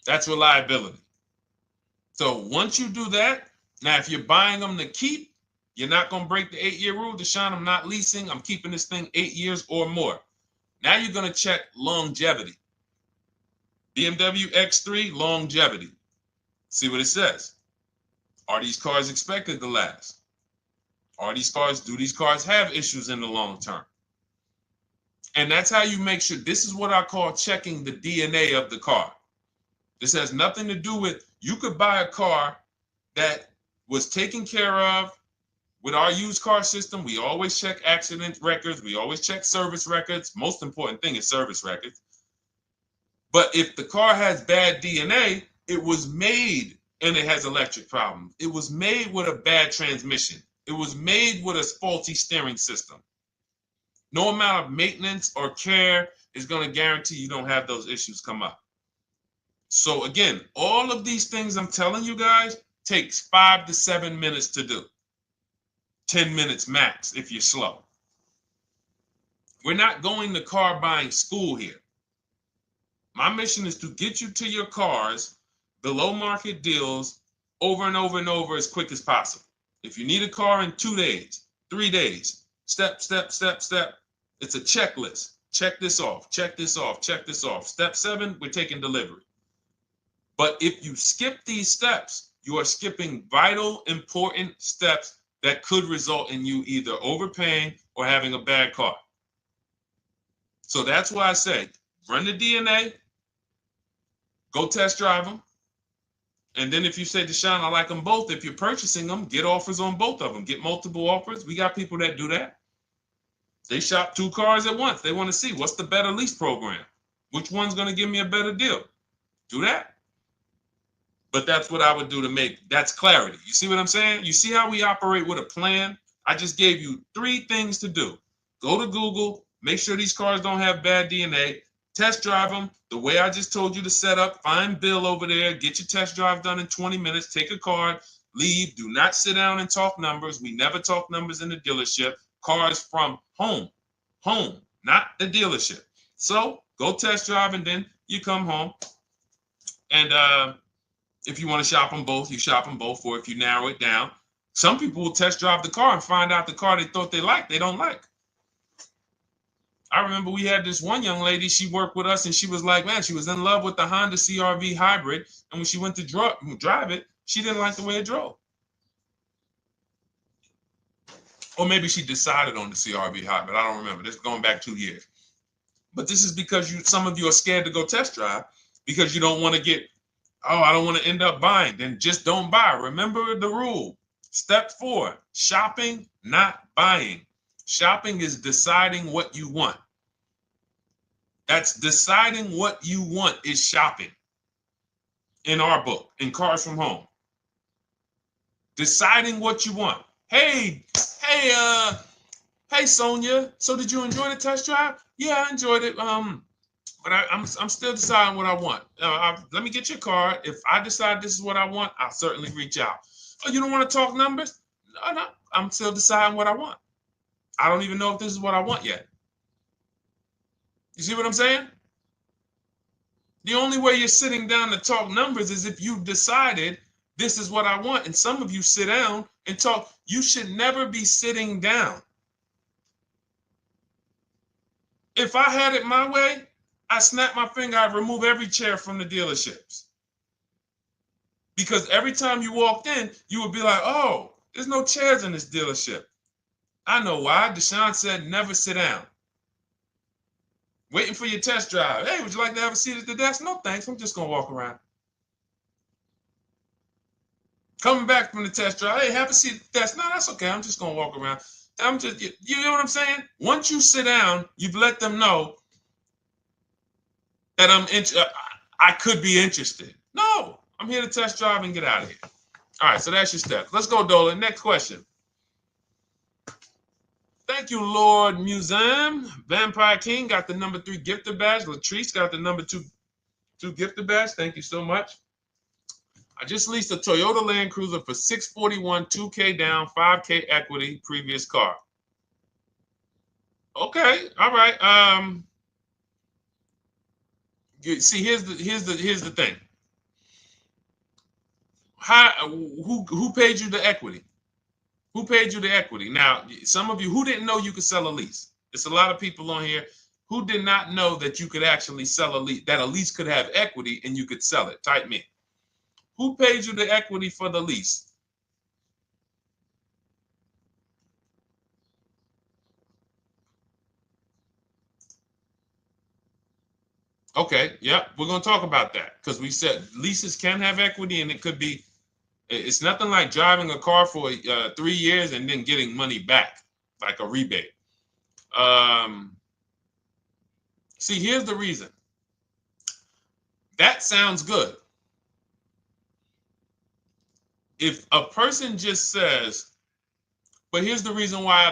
That's reliability. So once you do that, now if you're buying them to keep, you're not going to break the 8-year rule. Deshone, I'm not leasing. I'm keeping this thing 8 years or more. Now you're going to check longevity. BMW X3, longevity. See what it says. Are these cars expected to last? Do these cars have issues in the long term? And that's how you make sure. This is what I call checking the DNA of the car. This has nothing to do with, you could buy a car that was taken care of with our used car system. We always check accident records. We always check service records. Most important thing is service records. But if the car has bad DNA, it was made and it has electric problems. It was made with a bad transmission. It was made with a faulty steering system. No amount of maintenance or care is going to guarantee you don't have those issues come up. So again, all of these things I'm telling you guys takes 5 to 7 minutes to do. 10 minutes max if you're slow. We're not going to car buying school here. My mission is to get you to your cars below market deals over and over and over as quick as possible. If you need a car in 2 days, 3 days, step, step, step, step. It's a checklist. Check this off, check this off, check this off. Step 7, we're taking delivery. But if you skip these steps, you are skipping vital, important steps that could result in you either overpaying or having a bad car. So that's why I say, run the DNA, go test drive them. And then if you say, Deshone, I like them both, if you're purchasing them, get offers on both of them. Get multiple offers. We got people that do that. They shop 2 cars at once. They want to see what's the better lease program. Which one's going to give me a better deal? Do that. But that's what I would do to make, that's clarity. You see what I'm saying? You see how we operate with a plan? I just gave you 3 things to do. Go to Google, make sure these cars don't have bad DNA, test drive them the way I just told you to set up, find Bill over there, get your test drive done in 20 minutes, take a card, leave, do not sit down and talk numbers. We never talk numbers in the dealership. Cars from home, not the dealership. So go test drive and then you come home. And if you want to shop them both, you shop them both. Or if you narrow it down, some people will test drive the car and find out the car they thought they liked, they don't like. I remember we had this one young lady, she worked with us and she was like, man, she was in love with the Honda CR-V hybrid. And when she went to drive it, she didn't like the way it drove. Or maybe she decided on the CR-V hybrid. I don't remember. This is going back 2 years. But this is because some of you are scared to go test drive because you don't want to get, oh, I don't want to end up buying. Then just don't buy. Remember the rule. Step 4, shopping, not buying. Shopping is deciding what you want. That's deciding what you want is shopping in our book, in Cars from Home. Deciding what you want. Hey, Sonia. So did you enjoy the test drive? Yeah, I enjoyed it. But I'm still deciding what I want. Let me get your card. If I decide this is what I want, I'll certainly reach out. Oh, you don't want to talk numbers? No, I'm still deciding what I want. I don't even know if this is what I want yet. You see what I'm saying? The only way you're sitting down to talk numbers is if you've decided this is what I want. And some of you sit down and talk. You should never be sitting down. If I had it my way, I snap my finger, I'd remove every chair from the dealerships. Because every time you walked in, you would be like, oh, there's no chairs in this dealership. I know why. Deshone said never sit down. Waiting for your test drive. Hey, would you like to have a seat at the desk? No, thanks. I'm just going to walk around. Coming back from the test drive. Hey, have a seat at the desk. No, that's okay. I'm just going to walk around. You know what I'm saying? Once you sit down, you've let them know that I could be interested. No, I'm here to test drive and get out of here. All right, so that's your steps. Let's go, Dolan. Next question. Thank you, Lord Museum. Vampire King got the number 3 gifter badge. Latrice got the number 2 gifter badge. Thank you so much. I just leased a Toyota Land Cruiser for $641, $2K down, $5K equity, previous car. Okay, all right. See, here's the thing. Who paid you the equity? Who paid you the equity? Now, some of you who didn't know you could sell a lease. There's a lot of people on here who did not know that you could actually sell a lease, that a lease could have equity and you could sell it. Type me. Who paid you the equity for the lease? Okay, yep, we're going to talk about that because we said leases can have equity and it could be, it's nothing like driving a car for 3 years and then getting money back, like a rebate. See, here's the reason. That sounds good. If a person just says, But here's the reason why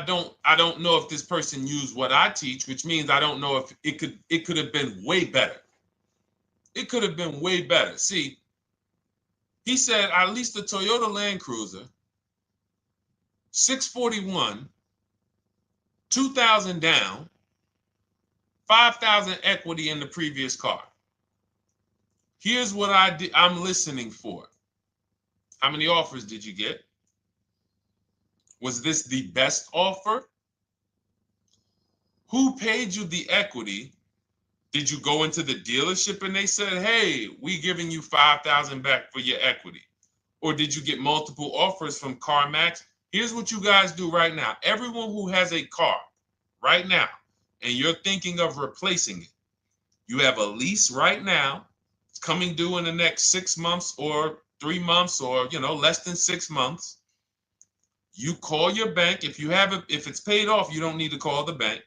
I don't know if this person used what I teach, which means I don't know if it could have been way better. It could have been way better. See, he said I leased a Toyota Land Cruiser, 641, 2,000 down, 5,000 equity in the previous car. Here's what I'm listening for. How many offers did you get? Was this the best offer? Who paid you the equity? Did you go into the dealership and they said, hey, we giving you 5,000 back for your equity? Or did you get multiple offers from CarMax? Here's what you guys do right now. Everyone who has a car right now, and you're thinking of replacing it, you have a lease right now. It's coming due in the next 6 months or 3 months or, less than 6 months. You call your bank. If it's paid off, you don't need to call the bank.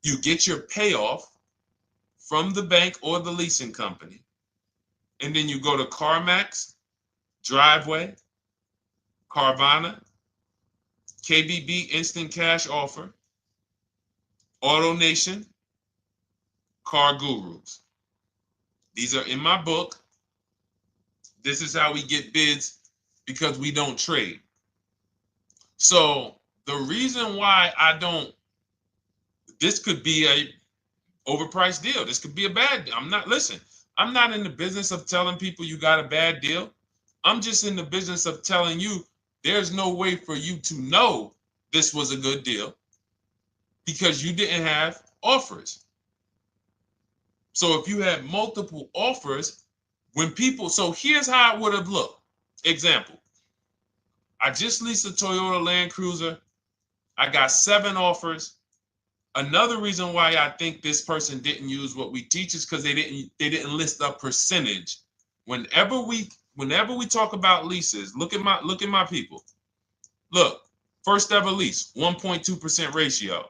You get your payoff from the bank or the leasing company. And then you go to CarMax, Driveway, Carvana, KBB Instant Cash Offer, AutoNation, Car Gurus. These are in my book. This is how we get bids because we don't trade. So the reason why this could be a overpriced deal. This could be a bad deal. I'm not in the business of telling people you got a bad deal. I'm just in the business of telling you there's no way for you to know this was a good deal because you didn't have offers. So if you had multiple offers, so here's how it would have looked. Example, I just leased a Toyota Land Cruiser. I got 7 offers. Another reason why I think this person didn't use what we teach is because they didn't list a percentage. Whenever we talk about leases, look at my people. Look, first ever lease, 1.2% ratio.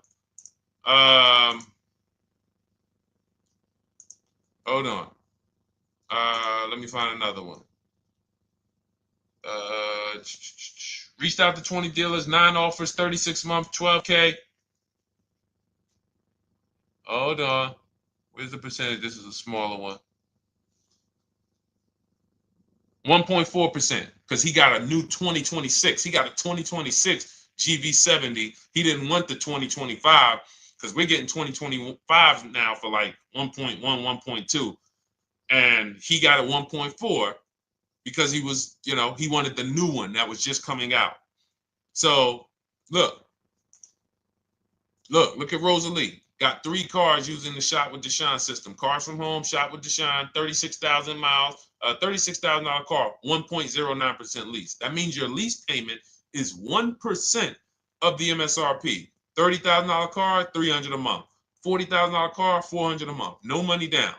Hold on. Let me find another one. Reached out to 20 dealers, 9 offers, 36 months, 12K. Hold on. Where's the percentage? This is a smaller one. 1.4%, because he got a new 2026. He got a 2026 GV70. He didn't want the 2025 because we're getting 2025 now for like 1.1, 1.2. And he got a 1.4 because he was, he wanted the new one that was just coming out. So look at Rosalie. Got 3 cars using the Shop with Deshone system. Cars from home, Shop with Deshone, 36,000 miles, $36,000 car, 1.09% lease. That means your lease payment is 1% of the MSRP. $30,000 car, $300 a month. $40,000 car, $400 a month. No money down.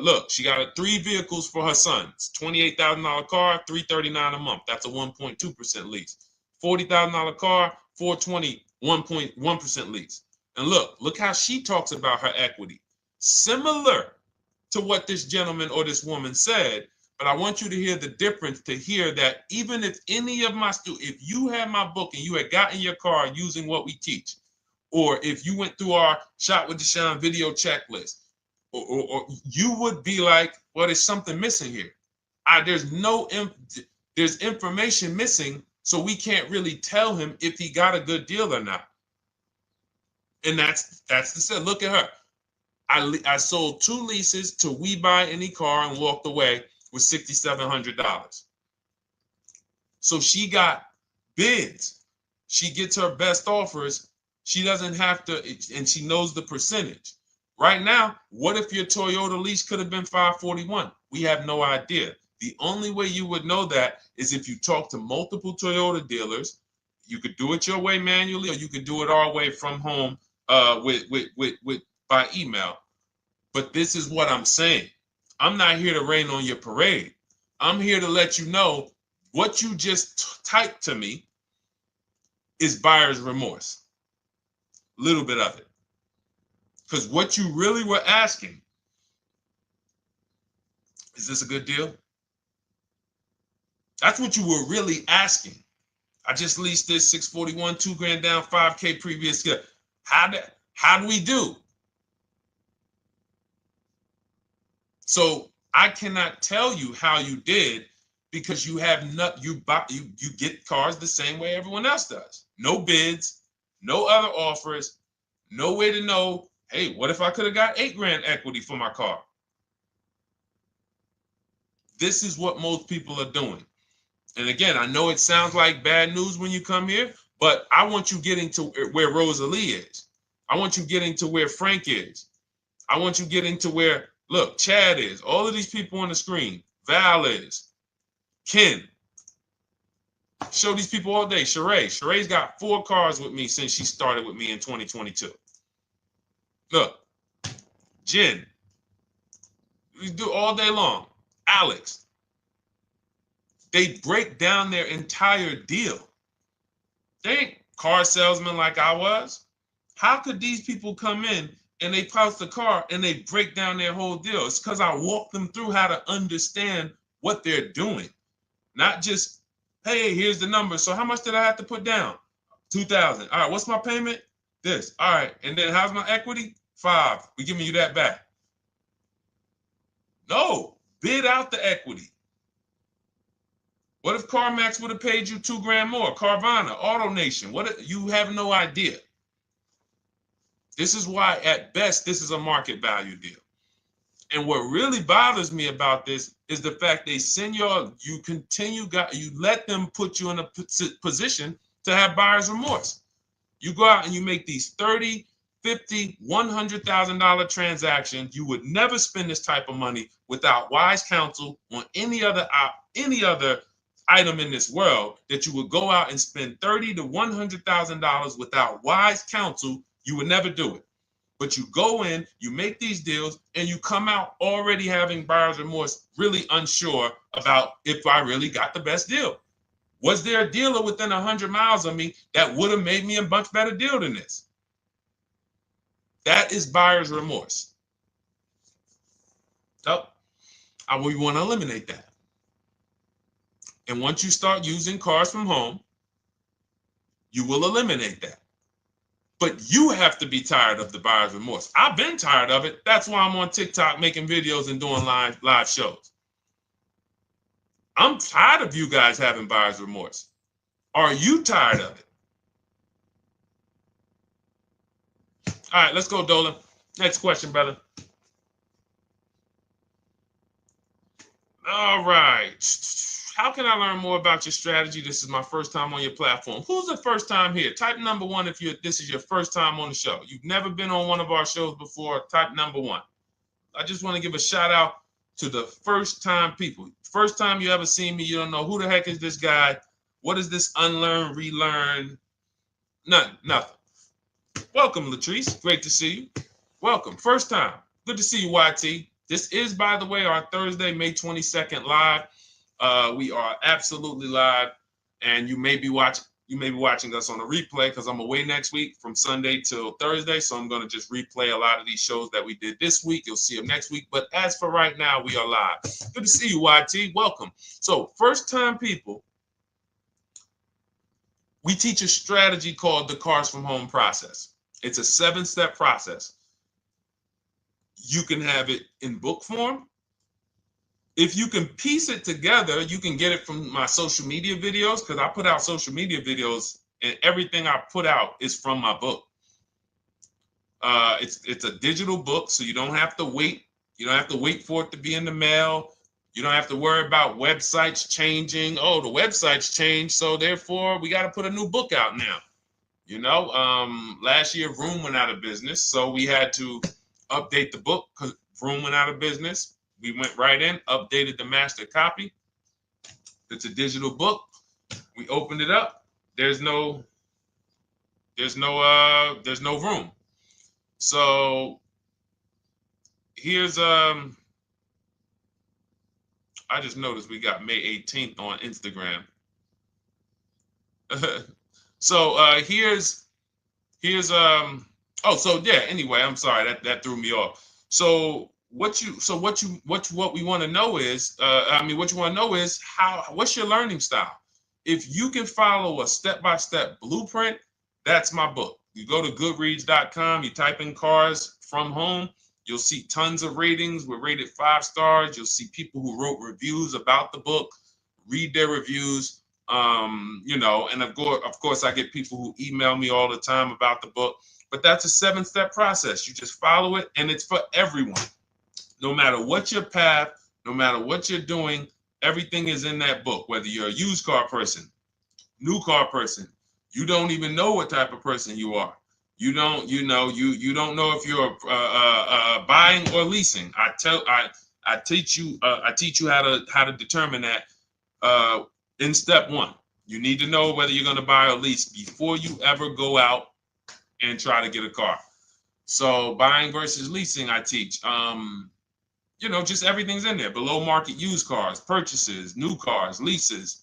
Look, she got 3 vehicles for her sons. $28,000 car, $339 a month. That's a 1.2% lease. $40,000 car, $420, 1.1% lease. And look how she talks about her equity. Similar to what this gentleman or this woman said, but I want you to hear the difference, to hear that even if any of my students, if you had my book and you had gotten your car using what we teach, or if you went through our Shop with Deshone video checklist, or you would be like, well, there's something missing here. There's information missing, so we can't really tell him if he got a good deal or not. And that's the set. Look at her. I sold 2 leases to We Buy Any Car and walked away with $6,700. So she got bids. She gets her best offers. She doesn't have to, and she knows the percentage. Right now, what if your Toyota lease could have been $541? We have no idea. The only way you would know that is if you talk to multiple Toyota dealers. You could do it your way manually, or you could do it our way from home by email. But this is what I'm saying. I'm not here to rain on your parade. I'm here to let you know what you just typed to me is buyer's remorse. A little bit of it. Because what you really were asking, is this a good deal? That's what you were really asking. I just leased this 641, 2 grand down, 5K previous. How do we do? So I cannot tell you how you did because you have not you get cars the same way everyone else does. No bids, no other offers, no way to know, hey, what if I could have got 8 grand equity for my car? This is what most people are doing. And again, I know it sounds like bad news when you come here, but I want you getting to where Rosalie is. I want you getting to where Frank is. I want you getting to where, look, Chad is. All of these people on the screen. Val is. Ken. Show these people all day. Sheree. Sheree's got 4 cars with me since she started with me in 2022. Look. Jen. We do all day long. Alex. They break down their entire deal. They ain't car salesmen like I was. How could these people come in and they pounce the car and they break down their whole deal? It's because I walk them through how to understand what they're doing. Not just, hey, here's the number. So how much did I have to put down? 2,000. All right, what's my payment? This. All right, and then how's my equity? 5. We're giving you that back. No, bid out the equity. What if CarMax would have paid you 2 grand more? Carvana, AutoNation, you have no idea. This is why, at best, this is a market value deal. And what really bothers me about this is the fact they send you let them put you in a position to have buyer's remorse. You go out and you make these $30,000, $50,000, $100,000 transactions. You would never spend this type of money without wise counsel on any other item in this world. That you would go out and spend $30,000 to $100,000 without wise counsel. You would never do it. But you go in, you make these deals, and you come out already having buyer's remorse, really unsure about if I really got the best deal. Was there a dealer within 100 miles of me that would have made me a much better deal than this? That is buyer's remorse. So we want to eliminate that. And once you start using cars from home, you will eliminate that. But you have to be tired of the buyer's remorse. I've been tired of it. That's why I'm on TikTok making videos and doing live shows. I'm tired of you guys having buyer's remorse. Are you tired of it? All right, let's go, Dolan. Next question, brother. All right. How can I learn more about your strategy? This is my first time on your platform. Who's the first time here? Type number 1 if this is your first time on the show. You've never been on one of our shows before. Type number 1. I just want to give a shout out to the first time people. First time you ever seen me, you don't know who the heck is this guy. What is this unlearn, relearn? Nothing. Welcome, Latrice. Great to see you. Welcome. First time. Good to see you, YT. This is, by the way, our Thursday, May 22nd live. We are absolutely live, and you may be watching us on a replay because I'm away next week from Sunday till Thursday, so I'm going to just replay a lot of these shows that we did this week. You'll see them next week, but as for right now, we are live. Good to see you, YT. Welcome. So, first time people, we teach a strategy called the Cars from Home process. It's a 7-step process. You can have it in book form. If you can piece it together, you can get it from my social media videos, because I put out social media videos and everything I put out is from my book. It's a digital book, so you don't have to wait. You don't have to wait for it to be in the mail. You don't have to worry about websites changing. Oh, the website's changed, so therefore we got to put a new book out now. You know, last year Vroom went out of business, so we had to update the book because Vroom went out of business. We went right in, updated the master copy. It's a digital book. We opened it up. There's no room. So here's I just noticed we got May 18th on Instagram. So here's anyway, I'm sorry that threw me off. So what we want to know is what's your learning style? If you can follow a step-by-step blueprint, that's my book. You go to goodreads.com, you type in cars from home, you'll see tons of ratings. We're rated 5 stars. You'll see people who wrote reviews about the book, read their reviews. And of course, I get people who email me all the time about the book. But that's a 7-step process. You just follow it, and it's for everyone. No matter what your path, no matter what you're doing, everything is in that book. Whether you're a used car person, new car person, you don't even know what type of person you are. You don't know if you're buying or leasing. I teach you how to determine that in step 1. You need to know whether you're going to buy or lease before you ever go out and try to get a car. So buying versus leasing, I teach. Just everything's in there. Below market used cars, purchases, new cars, leases,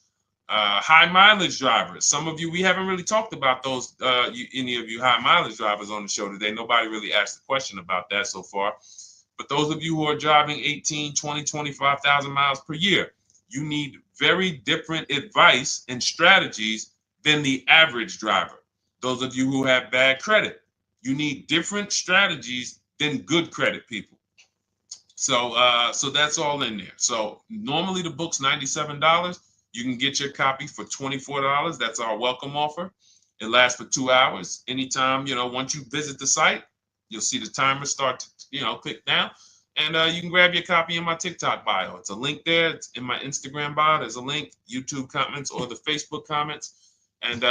high mileage drivers. Some of you, we haven't really talked about those, any of you high mileage drivers on the show today. Nobody really asked a question about that so far. But those of you who are driving 18, 20, 25,000 miles per year, you need very different advice and strategies than the average driver. Those of you who have bad credit, you need different strategies than good credit people. So that's all in there. So normally the book's $97. You can get your copy for $24. That's our welcome offer. It lasts for 2 hours. Anytime, once you visit the site, you'll see the timer start to, click down. And you can grab your copy in my TikTok bio. It's a link there. It's in my Instagram bio. There's a link, YouTube comments or the Facebook comments. And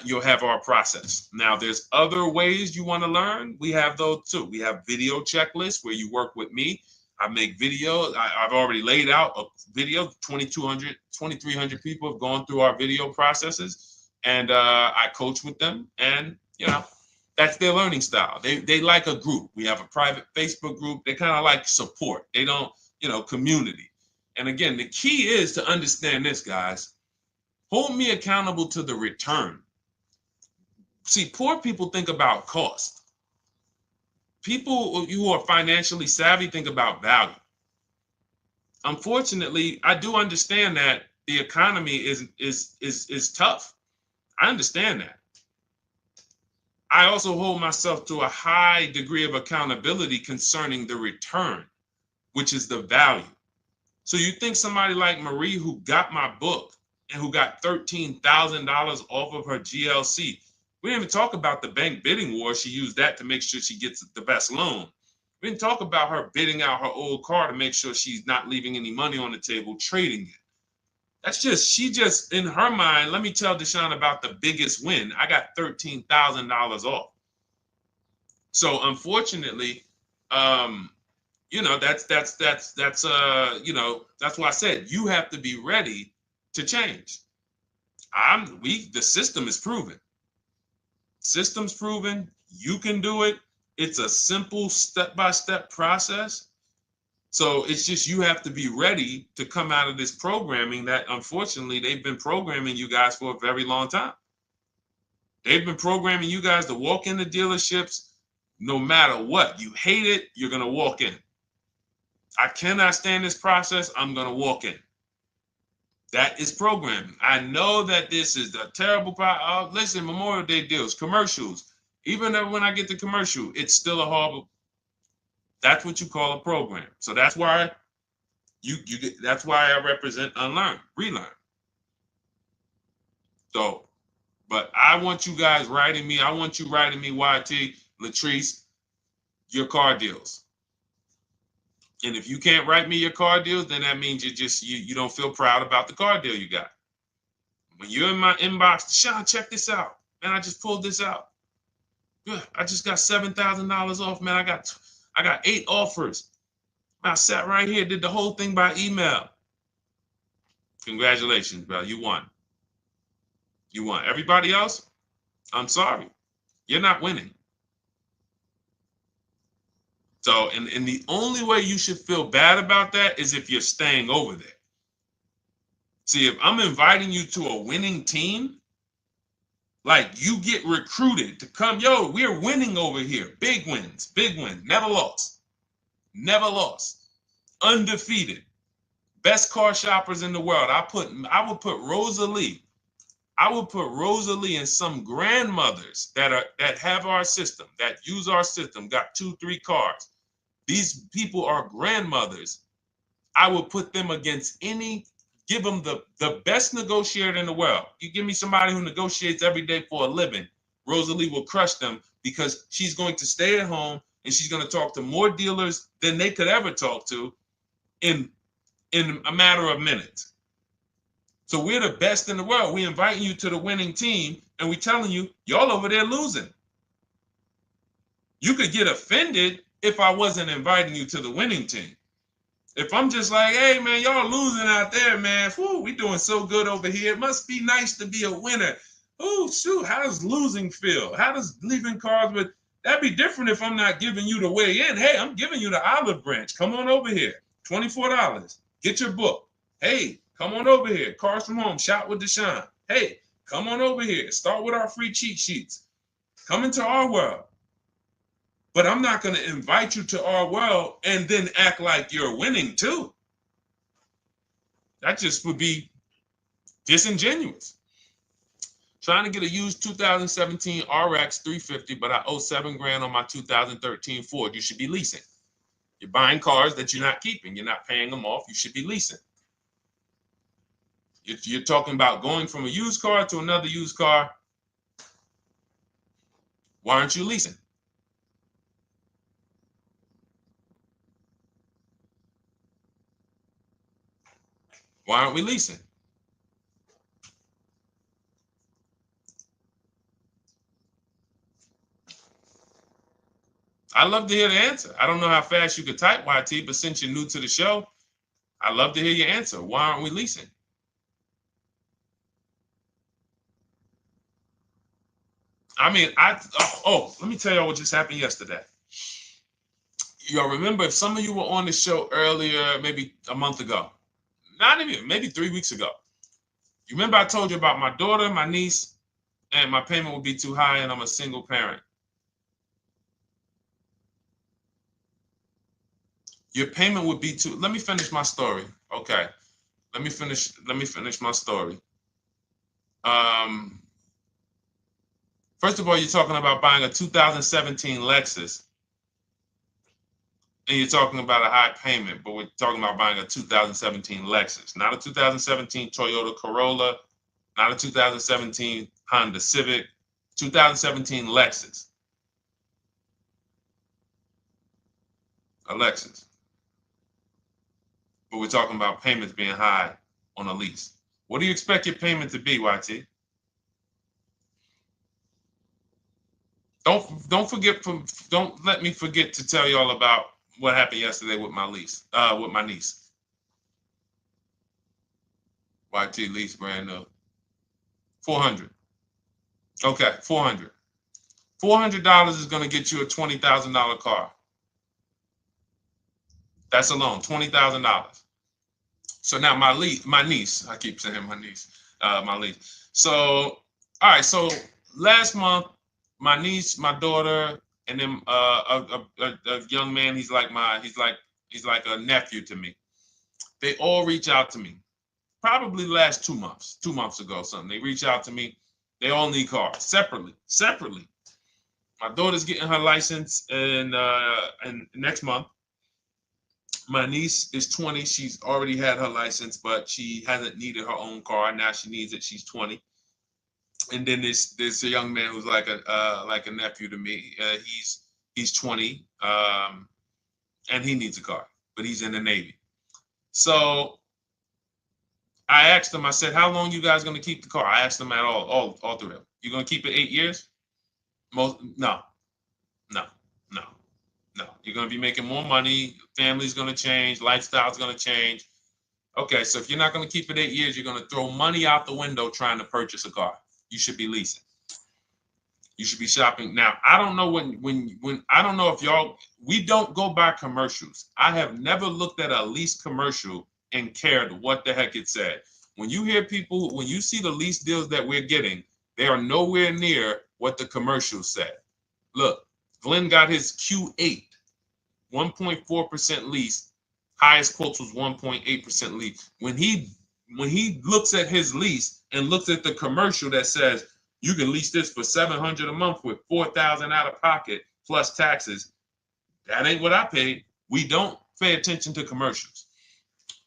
you'll have our process. Now, there's other ways you want to learn. We have those too. We have video checklists where you work with me. I make videos. I've already laid out a video. 2,300 people have gone through our video processes, and I coach with them. And that's their learning style. They like a group. We have a private Facebook group. They kind of like support. They don't, community. And again, the key is to understand this, guys. Hold me accountable to the return. See, poor people think about cost. People who are financially savvy think about value. Unfortunately, I do understand that the economy is tough. I understand that. I also hold myself to a high degree of accountability concerning the return, which is the value. So you think somebody like Marie, who got my book and who got $13,000 off of her GLC, we didn't even talk about the bank bidding war. She used that to make sure she gets the best loan. We didn't talk about her bidding out her old car to make sure she's not leaving any money on the table, trading it. She just, in her mind, let me tell Deshone about the biggest win. I got $13,000 off. So unfortunately, that's why I said you have to be ready to change. The system is proven. System's proven. You can do it. It's a simple step-by-step process. So it's just you have to be ready to come out of this programming that unfortunately they've been programming you guys for a very long time. They've been programming you guys to walk into dealerships no matter what. You hate it, you're going to walk in. I cannot stand this process, I'm going to walk in. That is programming. I know that this is the terrible part. Listen, Memorial Day deals, commercials. Even when I get the commercial, it's still a horrible. That's what you call a program. So that's why that's why I represent unlearn, relearn. So, but I want you guys writing me. I want you writing me, YT, Latrice, your car deals. And if you can't write me your car deals, then that means you don't feel proud about the car deal you got. When you're in my inbox, Deshone, check this out. Man, I just pulled this out. Good. I just got $7,000 off, man. I got 8 offers. I sat right here, did the whole thing by email. Congratulations, bro. You won. You won. Everybody else, I'm sorry. You're not winning. So, and the only way you should feel bad about that is if you're staying over there. See, if I'm inviting you to a winning team, like you get recruited to come, yo, we're winning over here. Big wins, never lost. Never lost. Undefeated. Best car shoppers in the world. I would put Rosalie I would put Rosalie and some grandmothers that have our system, that use our system, got 2-3 cars. These people are grandmothers. I would put them against give them the best negotiator in the world. You give me somebody who negotiates every day for a living, Rosalie will crush them because she's going to stay at home and she's going to talk to more dealers than they could ever talk to in a matter of minutes. So we're the best in the world. We inviting you to the winning team and we telling you, y'all over there losing. You could get offended if I wasn't inviting you to the winning team. If I'm just like, hey, man, y'all losing out there, man. Whew, we doing so good over here. It must be nice to be a winner. Oh, shoot, how does losing feel? How does leaving cars with... That'd be different if I'm not giving you the way in. Hey, I'm giving you the olive branch. Come on over here. $24. Get your book. Hey, come on over here. Cars from Home. Shop with Deshone. Hey, come on over here. Start with our free cheat sheets. Come into our world. But I'm not going to invite you to our world and then act like you're winning too. That just would be disingenuous. Trying to get a used 2017 RX 350, but I owe $7,000 on my 2013 Ford. You should be leasing. You're buying cars that you're not keeping. You're not paying them off. You should be leasing. You're talking about going from a used car to another used car. Why aren't you leasing? Why aren't we leasing? I'd love to hear the answer. I don't know how fast you could type, YT, but since you're new to the show, I'd love to hear your answer. Why aren't we leasing? I mean, let me tell y'all what just happened yesterday. Y'all remember, if some of you were on the show earlier, maybe a month ago, not even, maybe 3 weeks ago, you remember I told you about my daughter, my niece, and my payment would be too high and I'm a single parent. Your payment would be too... Let me finish my story. Okay. Let me finish my story. First of all, you're talking about buying a 2017 Lexus. And you're talking about a high payment, but we're talking about buying a 2017 Lexus, not a 2017 Toyota Corolla, not a 2017 Honda Civic, 2017 Lexus. A Lexus. But we're talking about payments being high on a lease. What do you expect your payment to be, YT? Don't let me forget to tell y'all about what happened yesterday with my niece. YT lease brand new. 400. Okay, 400. $400 is going to get you a $20,000 car. That's alone, $20,000. So now my niece, I keep saying my niece, my lease. So, all right, so last month, my niece, my daughter, and then a young man, he's like a nephew to me. They all reach out to me. Probably the last 2 months, 2 months ago, something. They reach out to me. They all need cars separately. My daughter's getting her license in next month. My niece is 20. She's already had her license, but she hasn't needed her own car. Now she needs it. She's 20. And then there's a young man who's like a nephew to me. He's 20, and he needs a car, but he's in the Navy. So I asked him. I said, "How long you guys gonna keep the car?" I asked them at all three of them. You gonna keep it 8 years? No. You're gonna be making more money. Family's gonna change. Lifestyle's gonna change. Okay, so if you're not gonna keep it 8 years, you're gonna throw money out the window trying to purchase a car. You should be leasing. You should be shopping. Now, I don't know when I don't know if we don't go by commercials. I have never looked at a lease commercial and cared what the heck it said. When you see the lease deals that we're getting, they are nowhere near what the commercial said. Look, Glenn got his Q8, 1.4% lease. Highest quotes was 1.8% lease. When he when he looks at his lease and looks at the commercial that says you can lease this for $700 a month with $4,000 out of pocket plus taxes, that ain't what I paid. We don't pay attention to commercials.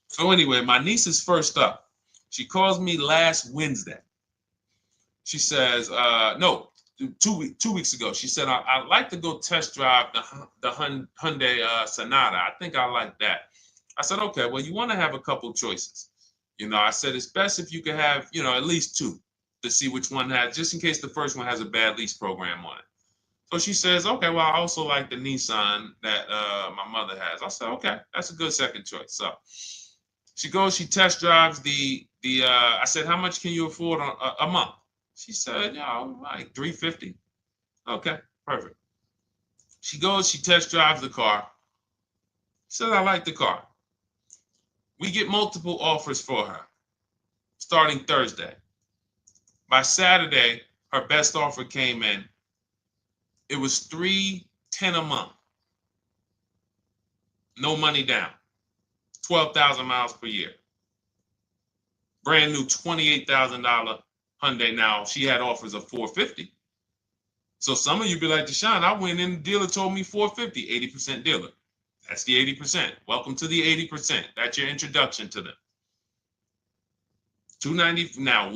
So anyway, my niece is first up. She calls me last Wednesday. She says, no, 2 weeks ago. She said, I'd like to go test drive the Hyundai Sonata. I think I like that. I said, okay, well, you want to have a couple choices. I said, it's best if you could have, at least two to see which one has, just in case the first one has a bad lease program on it. So she says, okay, well, I also like the Nissan that my mother has. I said, okay, that's a good second choice. So she goes, she test drives I said, how much can you afford a month? She said, like $350. Okay, perfect. She goes, she test drives the car. Says, I like the car. We get multiple offers for her starting Thursday. By Saturday, her best offer came in. It was $310 a month. No money down. 12,000 miles per year. Brand new $28,000 Hyundai. Now, she had offers of $450. So some of you be like, Deshone, I went in, the dealer told me $450, 80% dealer. That's the 80%. Welcome to the 80%. That's your introduction to them. $290. Now,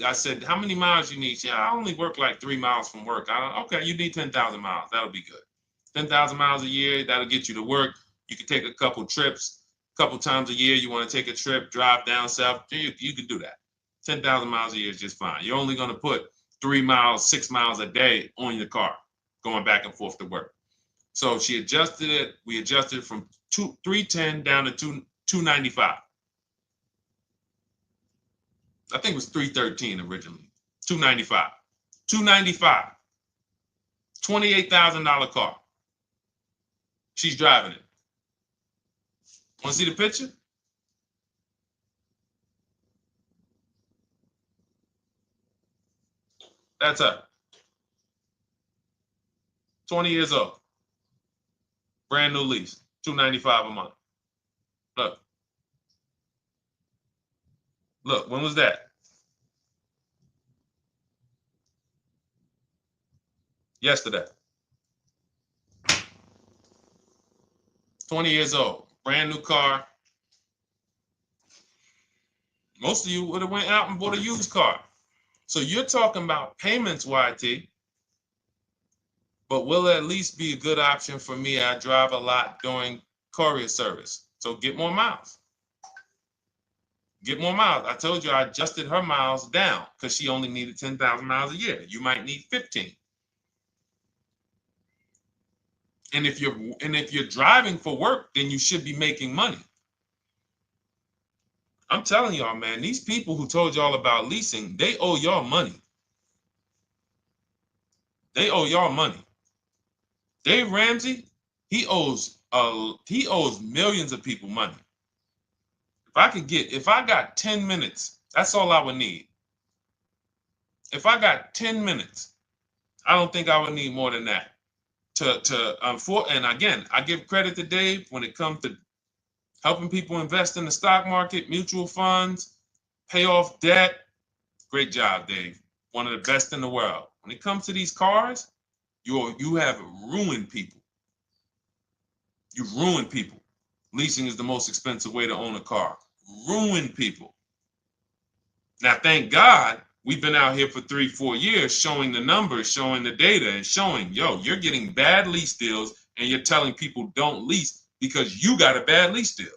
I said, how many miles you need? I only work like 3 miles from work. Okay, you need 10,000 miles. That'll be good. 10,000 miles a year, that'll get you to work. You can take a couple trips, a couple times a year. You want to take a trip, drive down south. You can do that. 10,000 miles a year is just fine. You're only going to put 3 miles, 6 miles a day on your car, going back and forth to work. So she adjusted it. We adjusted it from $310 down to $295. I think it was $313 originally. $295. $295. $28,000 car. She's driving it. Want to see the picture? That's her. 20 years old. Brand new lease. $295 a month. Look. Look, when was that? Yesterday. 20 years old. Brand new car. Most of you would have went out and bought a used car. So you're talking about payments, YT. But will it at least be a good option for me? I drive a lot during courier service. So get more miles. Get more miles. I told you I adjusted her miles down because she only needed 10,000 miles a year. You might need 15. And if you're driving for work, then you should be making money. I'm telling y'all, man, these people who told y'all about leasing, they owe y'all money. They owe y'all money. Dave Ramsey, he owes millions of people money. If I got 10 minutes, that's all I would need. If I got 10 minutes, I don't think I would need more than that. And again, I give credit to Dave when it comes to helping people invest in the stock market, mutual funds, pay off debt. Great job, Dave. One of the best in the world. When it comes to these cars, you have ruined people. You've ruined people. Leasing is the most expensive way to own a car. Ruined people. Now, thank God, we've been out here for 3-4 years showing the numbers, showing the data, and showing, you're getting bad lease deals, and you're telling people don't lease because you got a bad lease deal.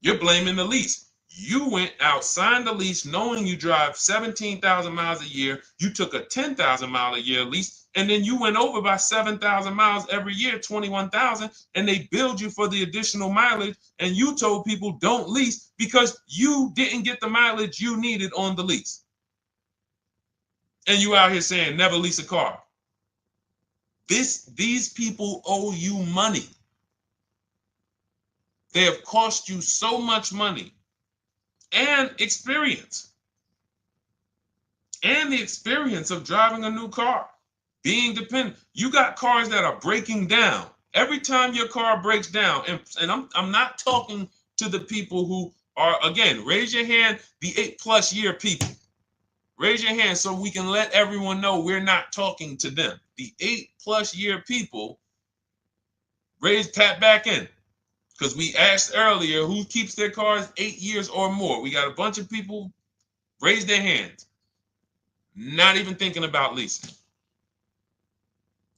You're blaming the lease. You went out, signed the lease, knowing you drive 17,000 miles a year. You took a 10,000 mile a year lease, and then you went over by 7,000 miles every year, 21,000, and they billed you for the additional mileage, and you told people don't lease because you didn't get the mileage you needed on the lease. And you out here saying never lease a car. These people owe you money. They have cost you so much money and experience. And the experience of driving a new car, being dependent. You got cars that are breaking down. Every time your car breaks down, and I'm not talking to the people who Or again, raise your hand, the 8+ year people. Raise your hand so we can let everyone know we're not talking to them. The 8+ year people, tap back in. Because we asked earlier who keeps their cars 8 years or more. We got a bunch of people raise their hands. Not even thinking about leasing.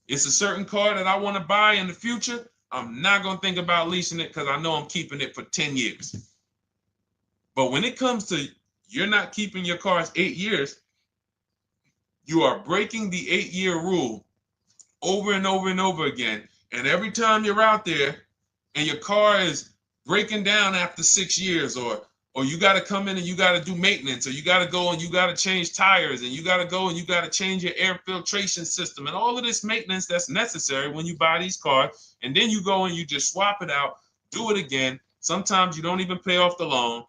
It's a certain car that I want to buy in the future. I'm not going to think about leasing it because I know I'm keeping it for 10 years. But when it comes to you're not keeping your cars 8 years, you are breaking the 8-year rule over and over and over again. And every time you're out there and your car is breaking down after 6 years, or you got to come in and you got to do maintenance, or you got to go and you got to change tires, and you got to go and you got to change your air filtration system, and all of this maintenance that's necessary when you buy these cars, and then you go and you just swap it out, do it again. Sometimes you don't even pay off the loan.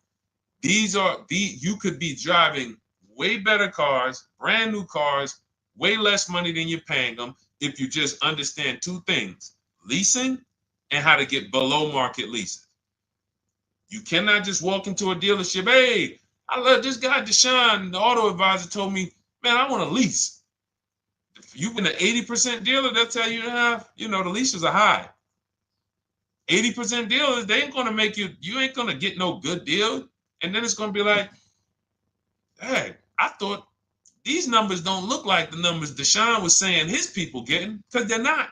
You could be driving way better cars, brand new cars, way less money than you're paying them if you just understand 2 things: leasing and how to get below market leases. You cannot just walk into a dealership. Hey, I love this guy, Deshone, the auto advisor, told me, man, I want a lease. If you've been an 80% dealer, they'll tell you, the leases are high. 80% dealers, they ain't going to make you ain't going to get no good deal. And then it's going to be like, hey, I thought these numbers don't look like the numbers Deshone was saying his people getting, because they're not.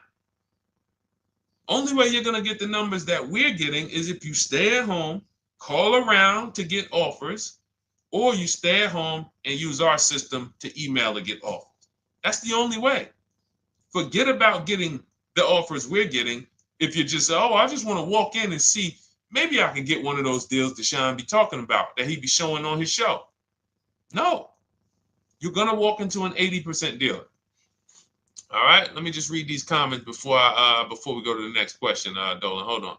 Only way you're going to get the numbers that we're getting is if you stay at home, call around to get offers, or you stay at home and use our system to email to get offers. That's the only way. Forget about getting the offers we're getting. If you just say, oh, I just want to walk in and see, maybe I can get one of those deals Deshone be talking about that he be showing on his show. No, you're going to walk into an 80% dealer. All right, let me just read these comments before we go to the next question, Dolan. Hold on.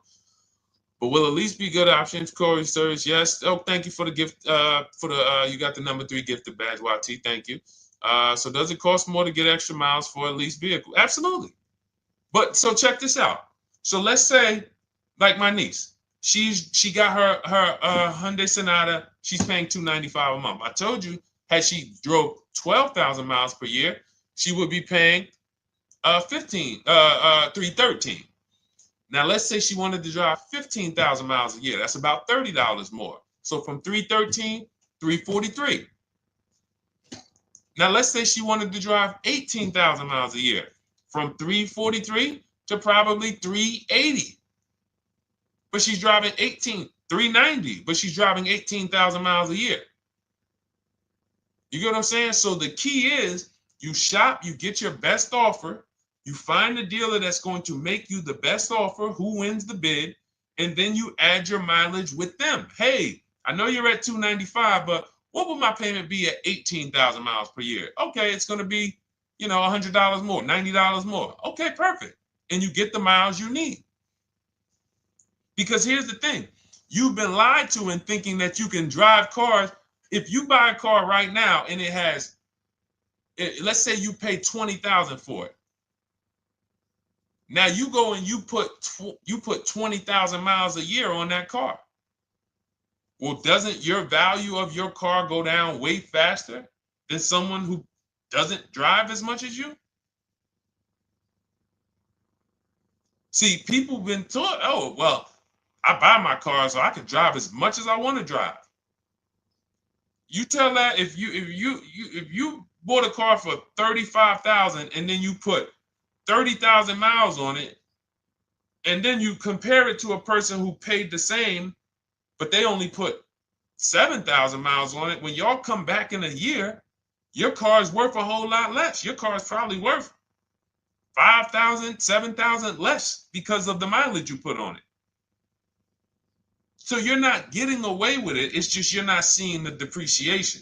But will at least be good options, Corey Sturge? Yes. Oh, thank you for the gift. You got the number 3 gifted badge, YT. Thank you. So does it cost more to get extra miles for a leased vehicle? Absolutely. But so check this out. So let's say, like my niece, she got her Hyundai Sonata. She's paying $295 a month. I told you, had she drove 12,000 miles per year, she would be paying $313. Now let's say she wanted to drive 15,000 miles a year. That's about $30 more. So from $313, $343. Now let's say she wanted to drive 18,000 miles a year, from $343 to probably $380. But she's driving $390, but she's driving 18,000 miles a year. You get what I'm saying? So the key is you shop, you get your best offer, you find the dealer that's going to make you the best offer, who wins the bid, and then you add your mileage with them. Hey, I know you're at $295, but what would my payment be at 18,000 miles per year? Okay, it's going to be, $100 more, $90 more. Okay, perfect. And you get the miles you need. Because here's the thing. You've been lied to in thinking that you can drive cars. If you buy a car right now and it has, let's say you pay $20,000 for it. Now you go and you put 20,000 miles a year on that car. Well, doesn't your value of your car go down way faster than someone who doesn't drive as much as you? See, people have been taught, oh, well, I buy my car so I can drive as much as I want to drive. You tell that if you bought a car for $35,000 and then you put 30,000 miles on it, and then you compare it to a person who paid the same, but they only put 7,000 miles on it. When y'all come back in a year, your car is worth a whole lot less. Your car is probably worth 5,000, 7,000 less because of the mileage you put on it. So you're not getting away with it. It's just you're not seeing the depreciation.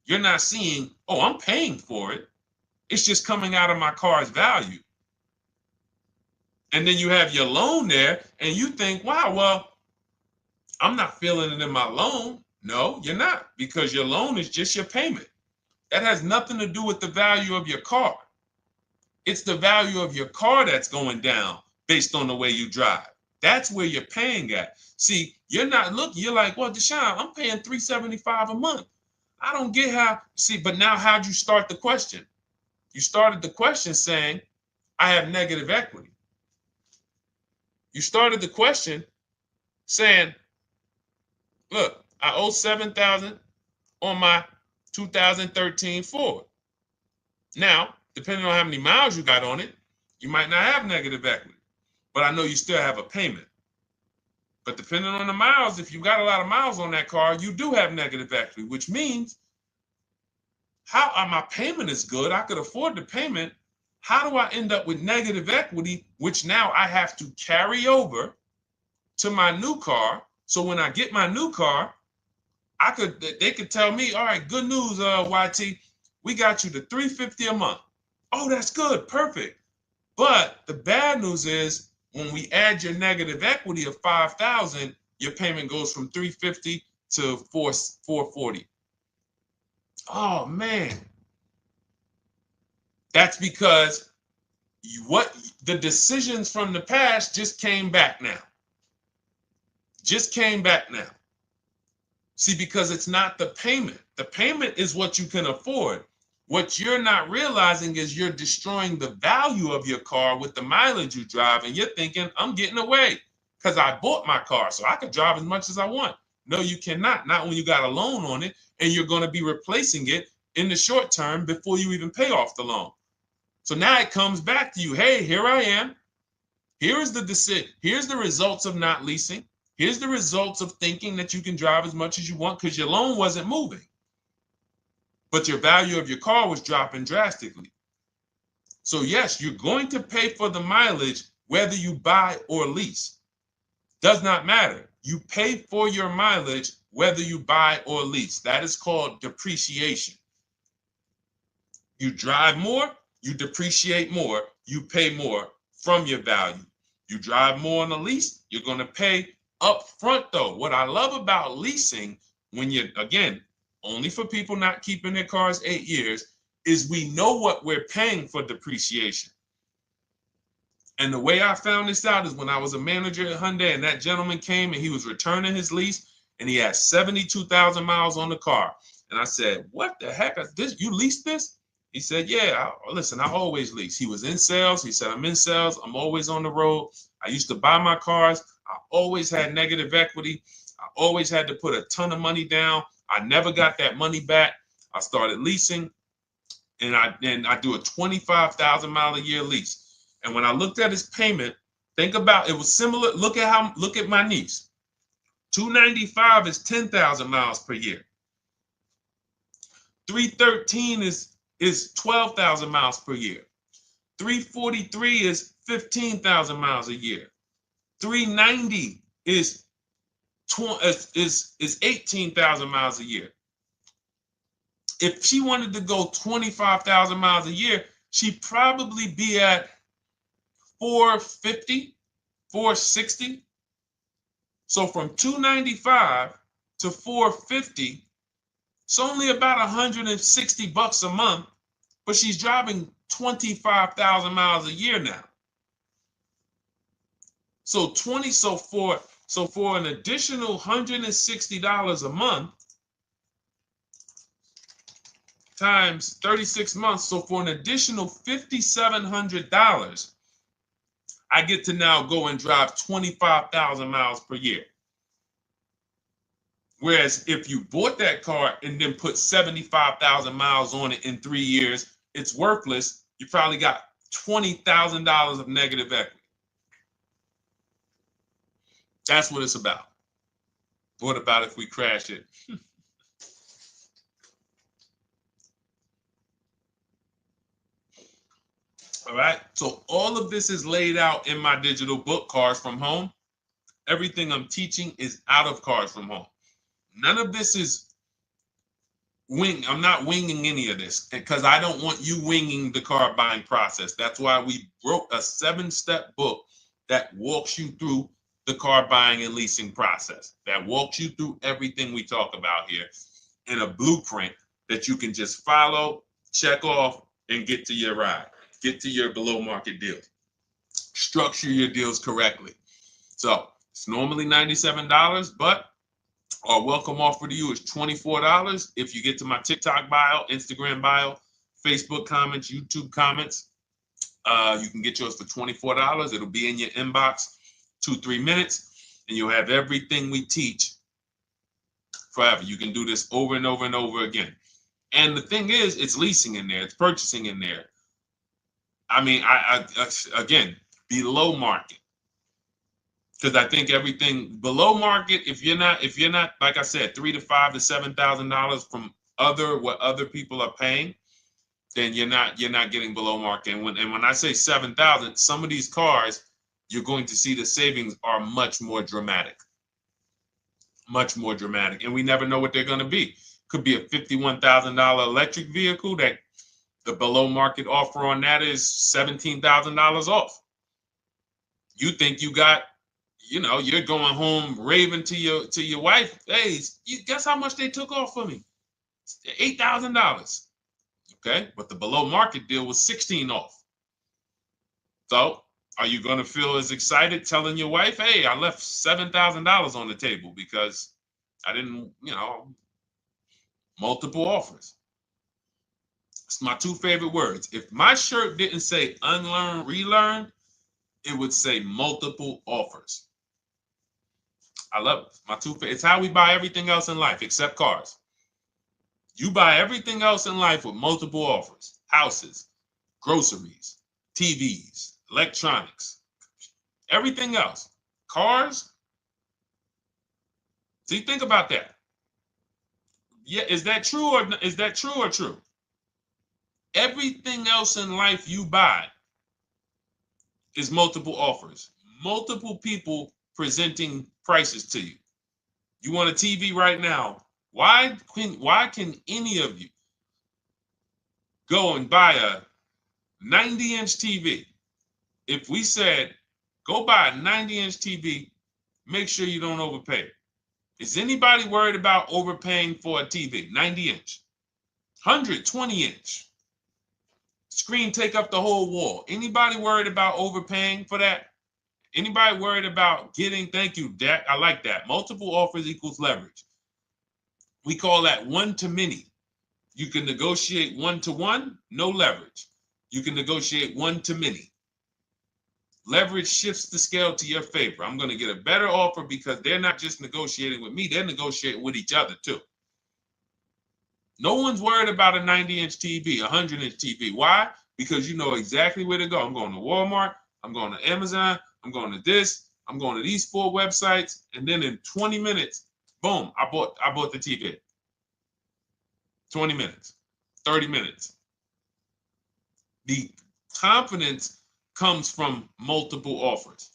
You're not seeing, oh, I'm paying for it. It's just coming out of my car's value. And then you have your loan there and you think, wow, well, I'm not feeling it in my loan. No, you're not, because your loan is just your payment. That has nothing to do with the value of your car. It's the value of your car that's going down based on the way you drive. That's where you're paying at. See, you're not looking, you're like, well, Deshone, I'm paying $375 a month. I don't get how, see, but now how'd you start the question? You started the question saying, I have negative equity. You started the question saying, look, I owe $7,000 on my 2013 Ford. Now, depending on how many miles you got on it, you might not have negative equity, but I know you still have a payment. But depending on the miles, if you got a lot of miles on that car, you do have negative equity, which means my payment is good. I could afford the payment. How do I end up with negative equity, which now I have to carry over to my new car? So when I get my new car, they could tell me, all right, good news, YT, we got you to $350 a month. Oh, that's good, perfect. But the bad news is when we add your negative equity of $5,000, your payment goes from $350 to $440. Oh man, that's because the decisions from the past just came back now. Just came back now. See, because it's not the payment. The payment is what you can afford. What you're not realizing is you're destroying the value of your car with the mileage you drive, and you're thinking, I'm getting away because I bought my car so I could drive as much as I want. No, you cannot. Not when you got a loan on it, and you're going to be replacing it in the short term before you even pay off the loan. So now it comes back to you. Hey, here I am. Here is the decision. Here's the results of not leasing. Here's the results of thinking that you can drive as much as you want because your loan wasn't moving. But your value of your car was dropping drastically. So yes, you're going to pay for the mileage whether you buy or lease. Does not matter. You pay for your mileage whether you buy or lease. That is called depreciation. You drive more, you depreciate more, you pay more from your value. You drive more on a lease, you're going to pay up front though. What I love about leasing, when you're, again, only for people not keeping their cars 8 years, is we know what we're paying for depreciation. And the way I found this out is when I was a manager at Hyundai and that gentleman came and he was returning his lease and he had 72,000 miles on the car. And I said, what the heck is this? You leased this? He said, yeah, listen, I always lease. He was in sales. He said, I'm in sales. I'm always on the road. I used to buy my cars. I always had negative equity. I always had to put a ton of money down. I never got that money back. I started leasing, and I do a 25,000 mile a year lease. And when I looked at his payment, think about it was similar. Look at my niece. 295 is 10,000 miles per year. 313 is 12,000 miles per year. 343 is 15,000 miles a year. 390 is 18,000 miles a year. If she wanted to go 25,000 miles a year, she'd probably be at 450, 460. So from 295 to 450, it's only about 160 bucks a month, but she's driving 25,000 miles a year now. So for an additional $160 a month times 36 months, so for an additional $5,700, I get to now go and drive 25,000 miles per year. Whereas if you bought that car and then put 75,000 miles on it in 3 years, it's worthless. You probably got $20,000 of negative equity. That's what it's about. What about if we crash it? All right. So all of this is laid out in my digital book, Cars from Home. Everything I'm teaching is out of Cars from Home. None of this is I'm not winging any of this because I don't want you winging the car buying process. That's why we wrote a 7-step book that walks you through the car buying and leasing process, that walks you through everything we talk about here in a blueprint that you can just follow, check off, and get to your ride, get to your below market deal. Structure your deals correctly. So it's normally $97, but our welcome offer to you is $24 if you get to my TikTok bio, Instagram bio, Facebook comments, YouTube comments. You can get yours for $24. It'll be in your inbox 2-3 minutes, and you'll have everything we teach forever. You can do this over and over and over again. And the thing is, it's leasing in there, it's purchasing in there. I mean, I again, below market. Because I think everything below market, if you're not, like I said, $3,000 to $5,000 to $7,000 from what other people are paying, then you're not getting below market. And when I say 7,000, some of these cars, you're going to see the savings are much more dramatic. Much more dramatic. And we never know what they're going to be. Could be a $51,000 electric vehicle that the below market offer on that is $17,000 off. You think you got, you're going home raving to your wife. Hey, you guess how much they took off for me? $8,000. Okay, but the below market deal was 16 off. So are you going to feel as excited telling your wife, hey, I left $7,000 on the table because I didn't, multiple offers. It's my two favorite words. If my shirt didn't say unlearn, relearn, it would say multiple offers. I love it. My two favorite. It's how we buy everything else in life except cars. You buy everything else in life with multiple offers. Houses, groceries, TVs, electronics, everything else. Cars. See, think about that. Yeah, is that true or true? Everything else in life you buy is multiple offers. Multiple people presenting prices to you. You want a TV right now. Why can any of you go and buy a 90-inch TV? If we said, go buy a 90-inch TV, make sure you don't overpay. Is anybody worried about overpaying for a TV? 90-inch, 120-inch. Screen take up the whole wall. Anybody worried about overpaying for that? Anybody worried about getting, thank you, Dak, I like that. Multiple offers equals leverage. We call that one to many. You can negotiate 1-to-1, no leverage. You can negotiate 1 to many. Leverage shifts the scale to your favor. I'm going to get a better offer because they're not just negotiating with me, they're negotiating with each other too. No one's worried about a 90-inch TV, a 100-inch TV. Why? Because you know exactly where to go. I'm going to Walmart, I'm going to Amazon, I'm going to this, I'm going to these 4 websites, and then in 20 minutes, boom, I bought the TV. 20 minutes, 30 minutes. The confidence comes from multiple offers.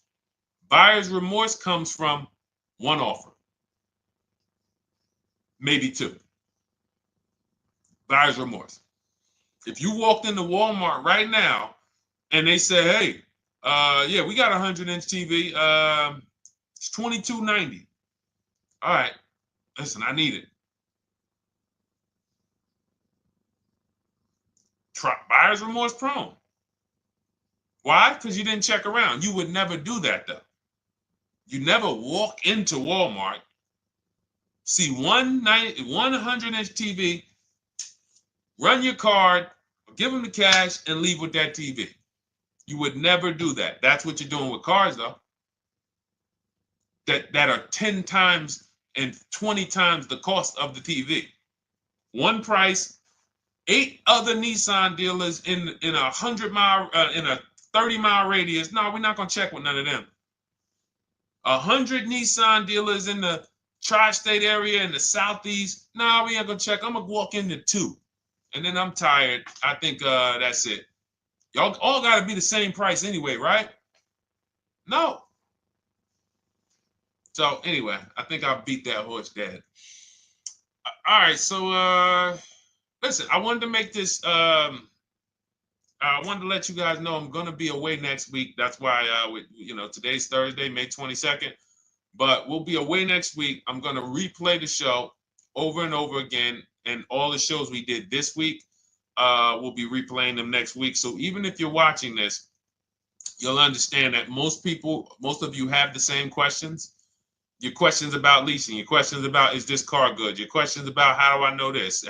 Buyer's remorse comes from one offer, maybe 2. Buyer's remorse. If you walked into Walmart right now and they say, hey, yeah, we got a 100-inch TV. It's $22.90. All right, listen, I need it. Buyer's remorse prone. Why? Because you didn't check around. You would never do that, though. You never walk into Walmart, see one 100-inch TV, run your card, give them the cash, and leave with that TV. You would never do that. That's what you're doing with cars, though. That are 10 times and 20 times the cost of the TV. One price, 8 other Nissan dealers in a 100-mile, in a 30-mile radius. No, we're not gonna check with none of them. 100 Nissan dealers in the tri-state area in the southeast. No, we ain't gonna check. I'm gonna walk into 2, and then I'm tired. I think that's it. Y'all all gotta be the same price anyway, right? No. So anyway, I think I beat that horse dead. All right, so listen, I wanted to make this. I wanted to let you guys know I'm gonna be away next week. That's why, today's Thursday, May 22nd, but we'll be away next week. I'm gonna replay the show over and over again, and all the shows we did this week, we'll be replaying them next week. So even if you're watching this, you'll understand that most of you have the same questions. Your questions about leasing, your questions about, is this car good? Your questions about, how do I know this?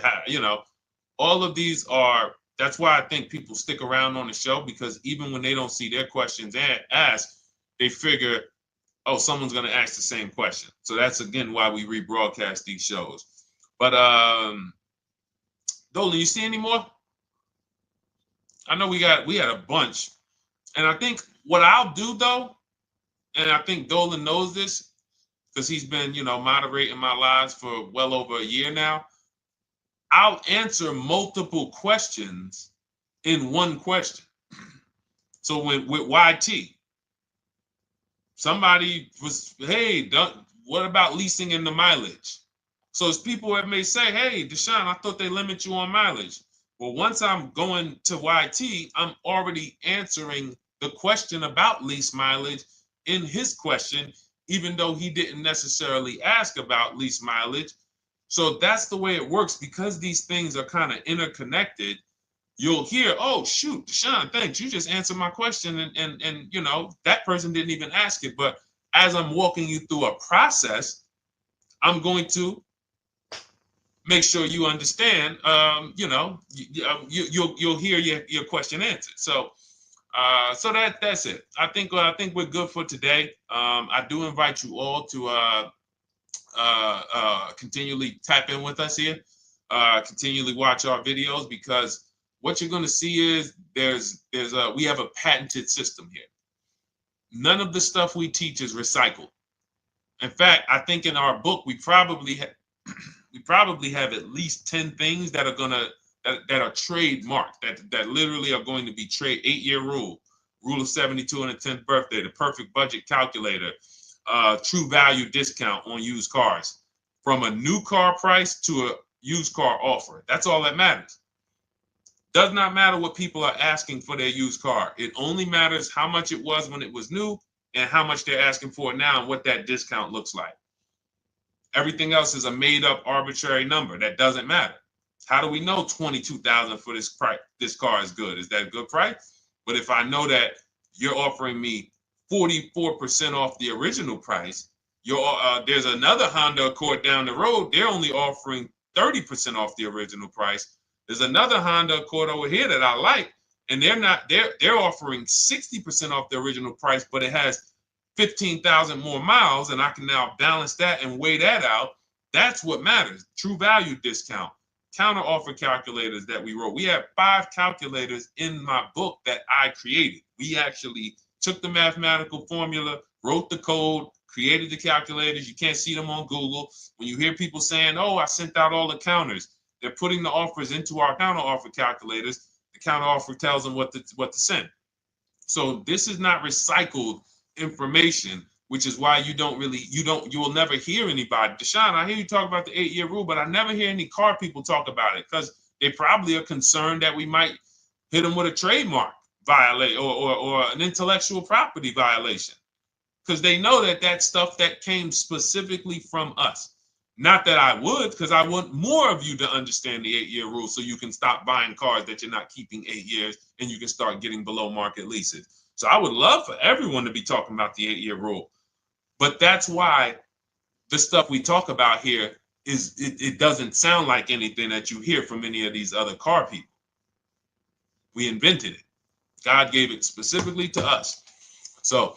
All of these are, that's why I think people stick around on the show, because even when they don't see their questions asked, they figure, oh, someone's going to ask the same question. So that's, again, why we rebroadcast these shows. But Dolan, you see any more? I know we had a bunch. And I think what I'll do, though, and I think Dolan knows this because he's been, moderating my lives for well over a year now, I'll answer multiple questions in one question. So with YT, somebody was, hey, what about leasing in the mileage? So as people that may say, hey, Deshone, I thought they limit you on mileage. Well, once I'm going to YT, I'm already answering the question about lease mileage in his question, even though he didn't necessarily ask about lease mileage. So that's the way it works. Because these things are kind of interconnected, you'll hear, oh, shoot, Deshone, thanks. You just answered my question. And that person didn't even ask it. But as I'm walking you through a process, I'm going to make sure you understand, you'll hear your question answered. So that's it. I think we're good for today. I do invite you all to continually tap in with us here, continually watch our videos, because what you're going to see is we have a patented system here. None of the stuff we teach is recycled. In fact, I think in our book we probably have at least 10 things that are that are trademarked, that literally are going to be 8-year rule of 72 and a 10th birthday, the perfect budget calculator, true value discount on used cars, from a new car price to a used car offer. That's all that matters. Does not matter what people are asking for their used car. It only matters how much it was when it was new and how much they're asking for it now and what that discount looks like. Everything else is a made-up arbitrary number that doesn't matter. How do we know $22,000 for this price? This car is good. Is that a good price? But if I know that you're offering me 44% off the original price, there's another Honda Accord down the road. They're only offering 30% off the original price. There's another Honda Accord over here that I like, and they're offering 60% off the original price, but it has 15,000 more miles, and I can now balance that and weigh that out. That's what matters. True value discount, counter offer calculators that we wrote. We have 5 calculators in my book that I created. We actually took the mathematical formula, wrote the code, created the calculators. You can't see them on Google. When you hear people saying, oh, I sent out all the counters, they're putting the offers into our counter offer calculators. The counter offer tells them what to send. So this is not recycled information, which is why you will never hear anybody. Deshone, I hear you talk about the 8-year rule, but I never hear any car people talk about it, because they probably are concerned that we might hit them with a trademark violation or an intellectual property violation, because they know that that's stuff that came specifically from us. Not that I would, because I want more of you to understand the 8-year rule, so you can stop buying cars that you're not keeping 8 years and you can start getting below market leases. So I would love for everyone to be talking about the 8-year rule. But that's why the stuff we talk about here it doesn't sound like anything that you hear from any of these other car people. We invented it. God gave it specifically to us. So,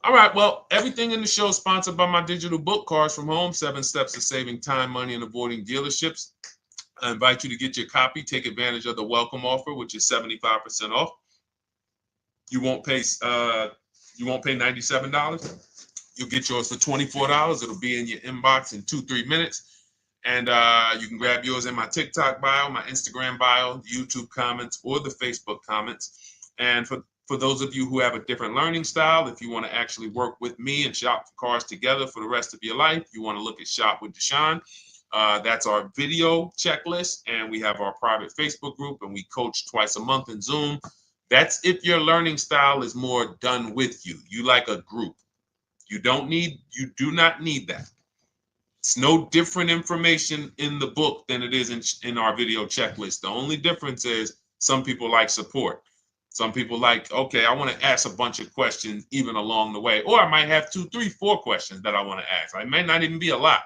all right, well, everything in the show is sponsored by my digital book, Cars from Home, 7 Steps to Saving Time, Money, and Avoiding Dealerships. I invite you to get your copy. Take advantage of the welcome offer, which is 75% off. You won't pay $97. You'll get yours for $24. It'll be in your inbox in 2-3 minutes. And you can grab yours in my TikTok bio, my Instagram bio, the YouTube comments, or the Facebook comments. And for those of you who have a different learning style, if you want to actually work with me and shop for cars together for the rest of your life, you want to look at Shop with Deshone. That's our video checklist. And we have our private Facebook group, and we coach twice a month in Zoom. That's if your learning style is more done with you. You like a group. You do not need that. It's no different information in the book than it is in our video checklist. The only difference is some people like support. Some people like, okay, I want to ask a bunch of questions even along the way, or I might have 2, 3, 4 questions that I want to ask. It may not even be a lot.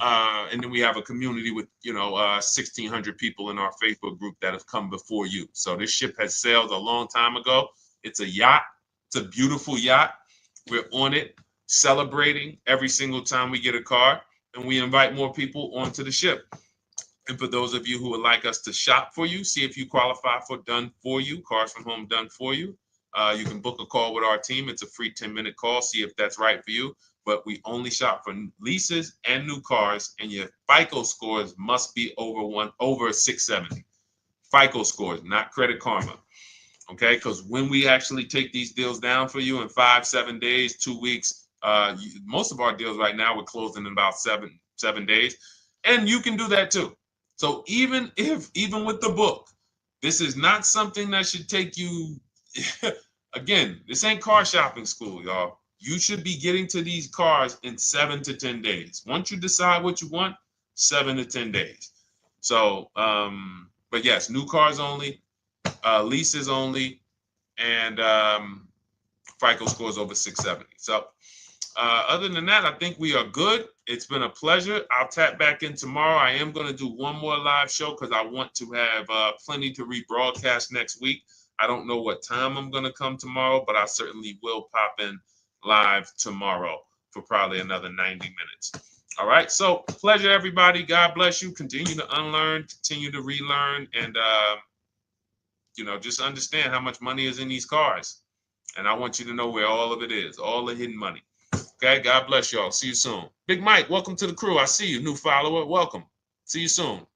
And then we have a community with 1,600 people in our Facebook group that have come before you. So this ship has sailed a long time ago. It's a yacht. It's a beautiful yacht. We're on it, celebrating every single time we get a car, and we invite more people onto the ship. And for those of you who would like us to shop for you, see if you qualify for done for you, cars from home done for you. You can book a call with our team. It's a free 10-minute call. See if that's right for you. But we only shop for leases and new cars, and your FICO scores must be over 670. FICO scores, not Credit Karma. Okay, because when we actually take these deals down for you in 5, 7 days, 2 weeks, most of our deals right now we're closing in about seven days, and you can do that too. So even with the book, this is not something that should take you. Again, this ain't car shopping school, y'all. You should be getting to these cars in 7 to 10 days. Once you decide what you want, 7 to 10 days. So, but yes, new cars only, leases only, and FICO scores over 670. So other than that, I think we are good. It's been a pleasure. I'll tap back in tomorrow. I am going to do one more live show because I want to have plenty to rebroadcast next week. I don't know what time I'm going to come tomorrow, but I certainly will pop in live tomorrow for probably another 90 minutes. All right. So pleasure, everybody. God bless you. Continue to unlearn, continue to relearn, and just understand how much money is in these cars. And I want you to know where all of it is, all the hidden money. Okay, God bless y'all. See you soon. Big Mike, welcome to the crew. I see you, new follower. Welcome. See you soon.